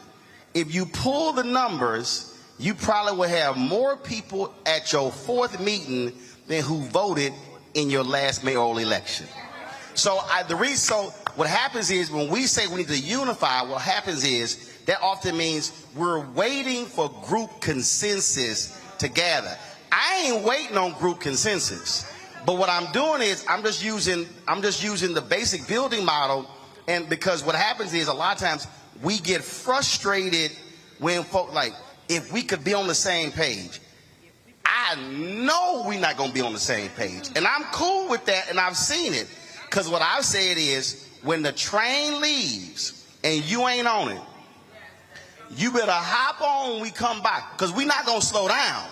If you pull the numbers, you probably will have more people at your fourth meeting than who voted in your last mayoral election. So what happens is when we say we need to unify, what happens is that often means we're waiting for group consensus to gather. I ain't waiting on group consensus. But what I'm doing is I'm just using the basic building model, and because what happens is a lot of times we get frustrated when folk like, if we could be on the same page. I know we're not going to be on the same page. And I'm cool with that, and I've seen it. Because what I've said is, when the train leaves and you ain't on it, you better hop on when we come back. Because we're not going to slow down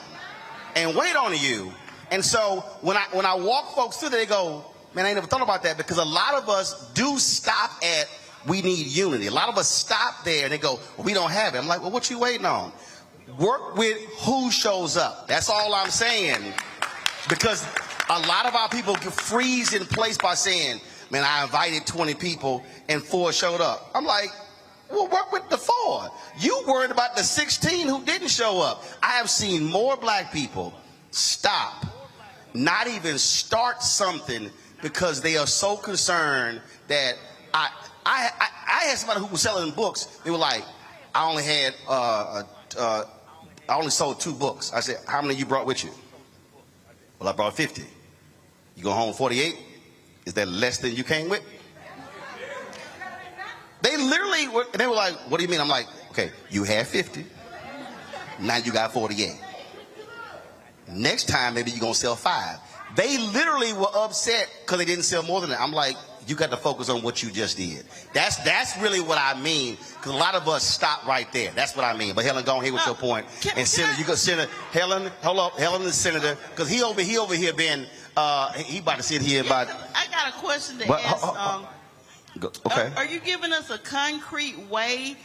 and wait on you. And so when I walk folks through there, they go, man, I ain't never thought about that. Because a lot of us do stop at, we need unity. A lot of us stop there and they go, well, we don't have it. I'm like, well, what you waiting on? Work with who shows up. That's all I'm saying. Because a lot of our people freeze in place by saying, man, I invited 20 people and 4 showed up. I'm like, well, work with the 4. You worried about the 16 who didn't show up. I have seen more black people stop, not even start something because they are so concerned that I had somebody who was selling books. They were like, I only sold 2 books. I said, how many you brought with you? Well, I brought 50. You go home 48? Is that less than you came with? They literally were like, what do you mean? I'm like, okay, you had 50. Now you got 48. Next time, maybe you're going to sell 5. They literally were upset because they didn't sell more than that. I'm like, you got to focus on what you just did. That's really what I mean, because a lot of us stop right there. That's what I mean. But Helen, go ahead with your point. And Senator, you go, Senator Helen, hold up, Helen the Senator, because he over here been, he about to sit here about. I got a question to ask. Okay. Are you giving us a concrete way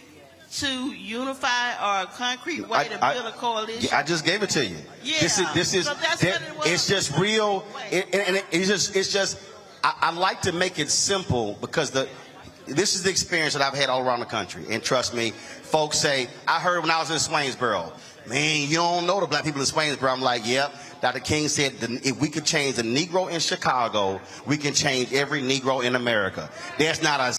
to unify or a concrete way to build a coalition? I just gave it to you. Yeah. This is So that's what it was. it's just real. It's just I like to make it simple because this is the experience that I've had all around the country. And trust me, folks say, I heard when I was in Swainsboro, man, you don't know the black people in Swainsboro. I'm like, yep. Dr. King said, if we could change the Negro in Chicago, we can change every Negro in America. There's not a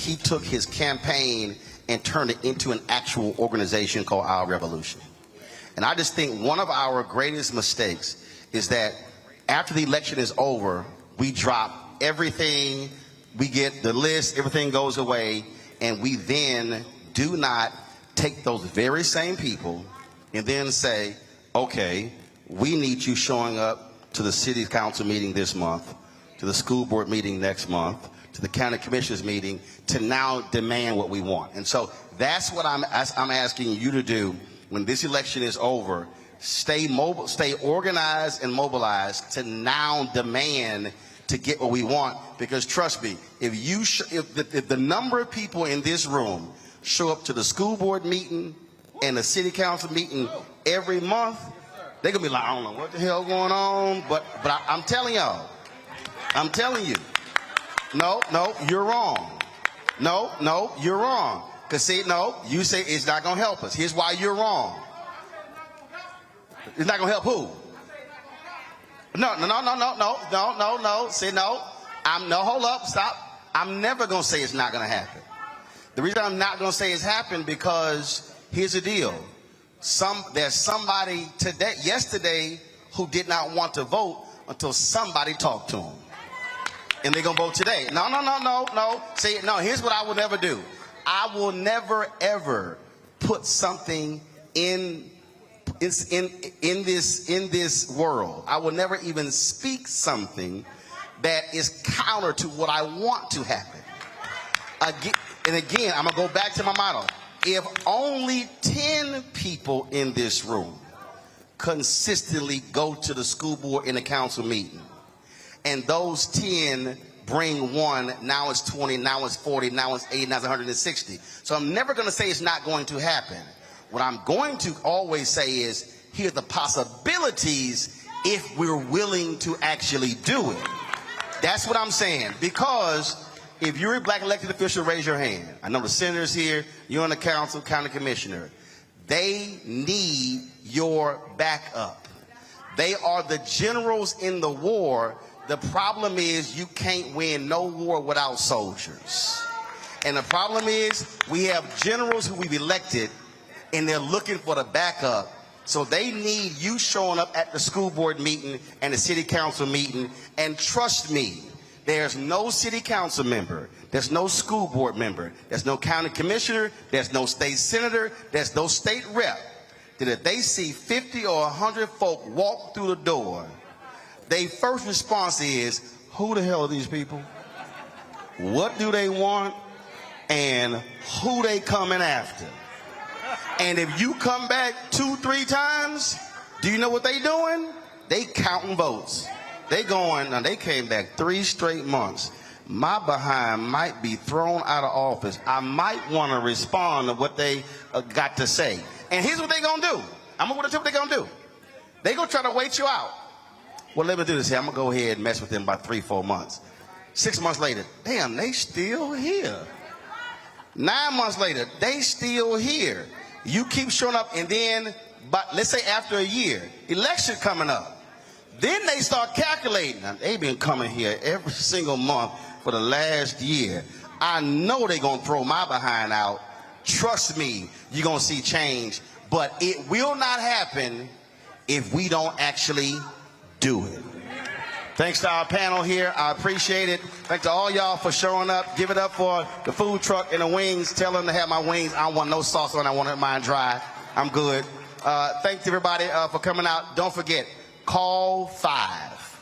he took his campaign and turned it into an actual organization called Our Revolution. And I just think one of our greatest mistakes is that after the election is over, we drop everything, we get the list, everything goes away, and we then do not take those very same people and then say, okay, we need you showing up to the city council meeting this month, to the school board meeting next month, to the county commissioners meeting, to now demand what we want. And so that's what I'm asking you to do when this election is over. Stay mobile, stay organized and mobilized to now demand to get what we want. Because trust me, if the number of people in this room show up to the school board meeting and the city council meeting every month, they're gonna be like, I don't know what the hell going on, but I'm telling y'all, I'm telling you, no, you're wrong. No, you're wrong. Because see, no, you say it's not going to help us. Here's why you're wrong. It's not going to help who? No. Say no. Hold up, stop. I'm never going to say it's not going to happen. The reason I'm not going to say it's happened because here's the deal. There's somebody yesterday who did not want to vote until somebody talked to them. And they're going to vote today. No. See, no, here's what I will never do. I will never, ever put something in this world. I will never even speak something that is counter to what I want to happen. Again, I'm going to go back to my motto. If only 10 people in this room consistently go to the school board and the council meeting, and those 10 bring one, now it's 20, now it's 40, now it's 80, now it's 160. So I'm never going to say it's not going to happen. What I'm going to always say is, here are the possibilities if we're willing to actually do it. That's what I'm saying. Because if you're a black elected official, raise your hand. I know the senators here, you're on the council, county commissioner. They need your backup. They are the generals in the war. The problem is you can't win no war without soldiers. And the problem is we have generals who we've elected and they're looking for the backup. So they need you showing up at the school board meeting and the city council meeting. And trust me, there's no city council member, there's no school board member, there's no county commissioner, there's no state senator, there's no state rep, that if they see 50 or 100 folk walk through the door, their first response is, who the hell are these people? What do they want? And who they coming after? And if you come back 2-3 times, do you know what they doing? They counting votes. They going, now they came back 3 straight months. My behind might be thrown out of office. I might want to respond to what they got to say. And here's what they gonna do. I'm gonna tell you what they gonna do. They gonna try to wait you out. Well, let me do this here. I'm going to go ahead and mess with them about 3-4 months. 6 months later, damn, they still here. 9 months later, they still here. You keep showing up, and then, but let's say after a year, election coming up. Then they start calculating. Now, they've been coming here every single month for the last year. I know they're going to throw my behind out. Trust me, you're going to see change. But it will not happen if we don't actually do it. Thanks to our panel here. I appreciate it. Thanks to all y'all for showing up. Give it up for the food truck and the wings. Tell them to have my wings. I don't want no sauce on it. I want mine dry. I'm good. Thanks to everybody for coming out. Don't forget, call 5.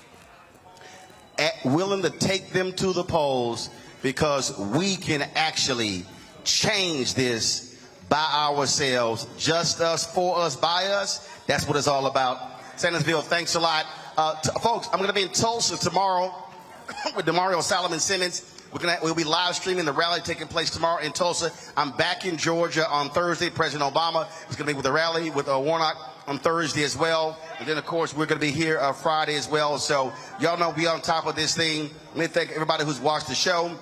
Willing to take them to the polls because we can actually change this by ourselves. Just us, for us, by us. That's what it's all about. Sandersville, thanks a lot. Folks, I'm going to be in Tulsa tomorrow with Demario Solomon Simmons. We'll be live streaming the rally taking place tomorrow in Tulsa. I'm back in Georgia on Thursday. President Obama is going to be with the rally with Warnock on Thursday as well. And then, of course, we're going to be here Friday as well. So y'all know we on top of this thing. Let me thank everybody who's watched the show.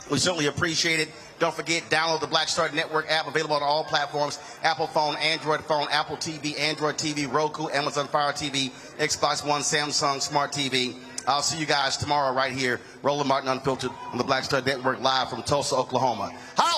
We certainly appreciate it. Don't forget, download the Black Star Network app, available on all platforms: Apple phone, Android phone, Apple TV, Android TV, Roku, Amazon Fire TV, Xbox One, Samsung Smart TV. I'll see you guys tomorrow right here. Roland Martin Unfiltered on the Black Star Network live from Tulsa, Oklahoma. Hi!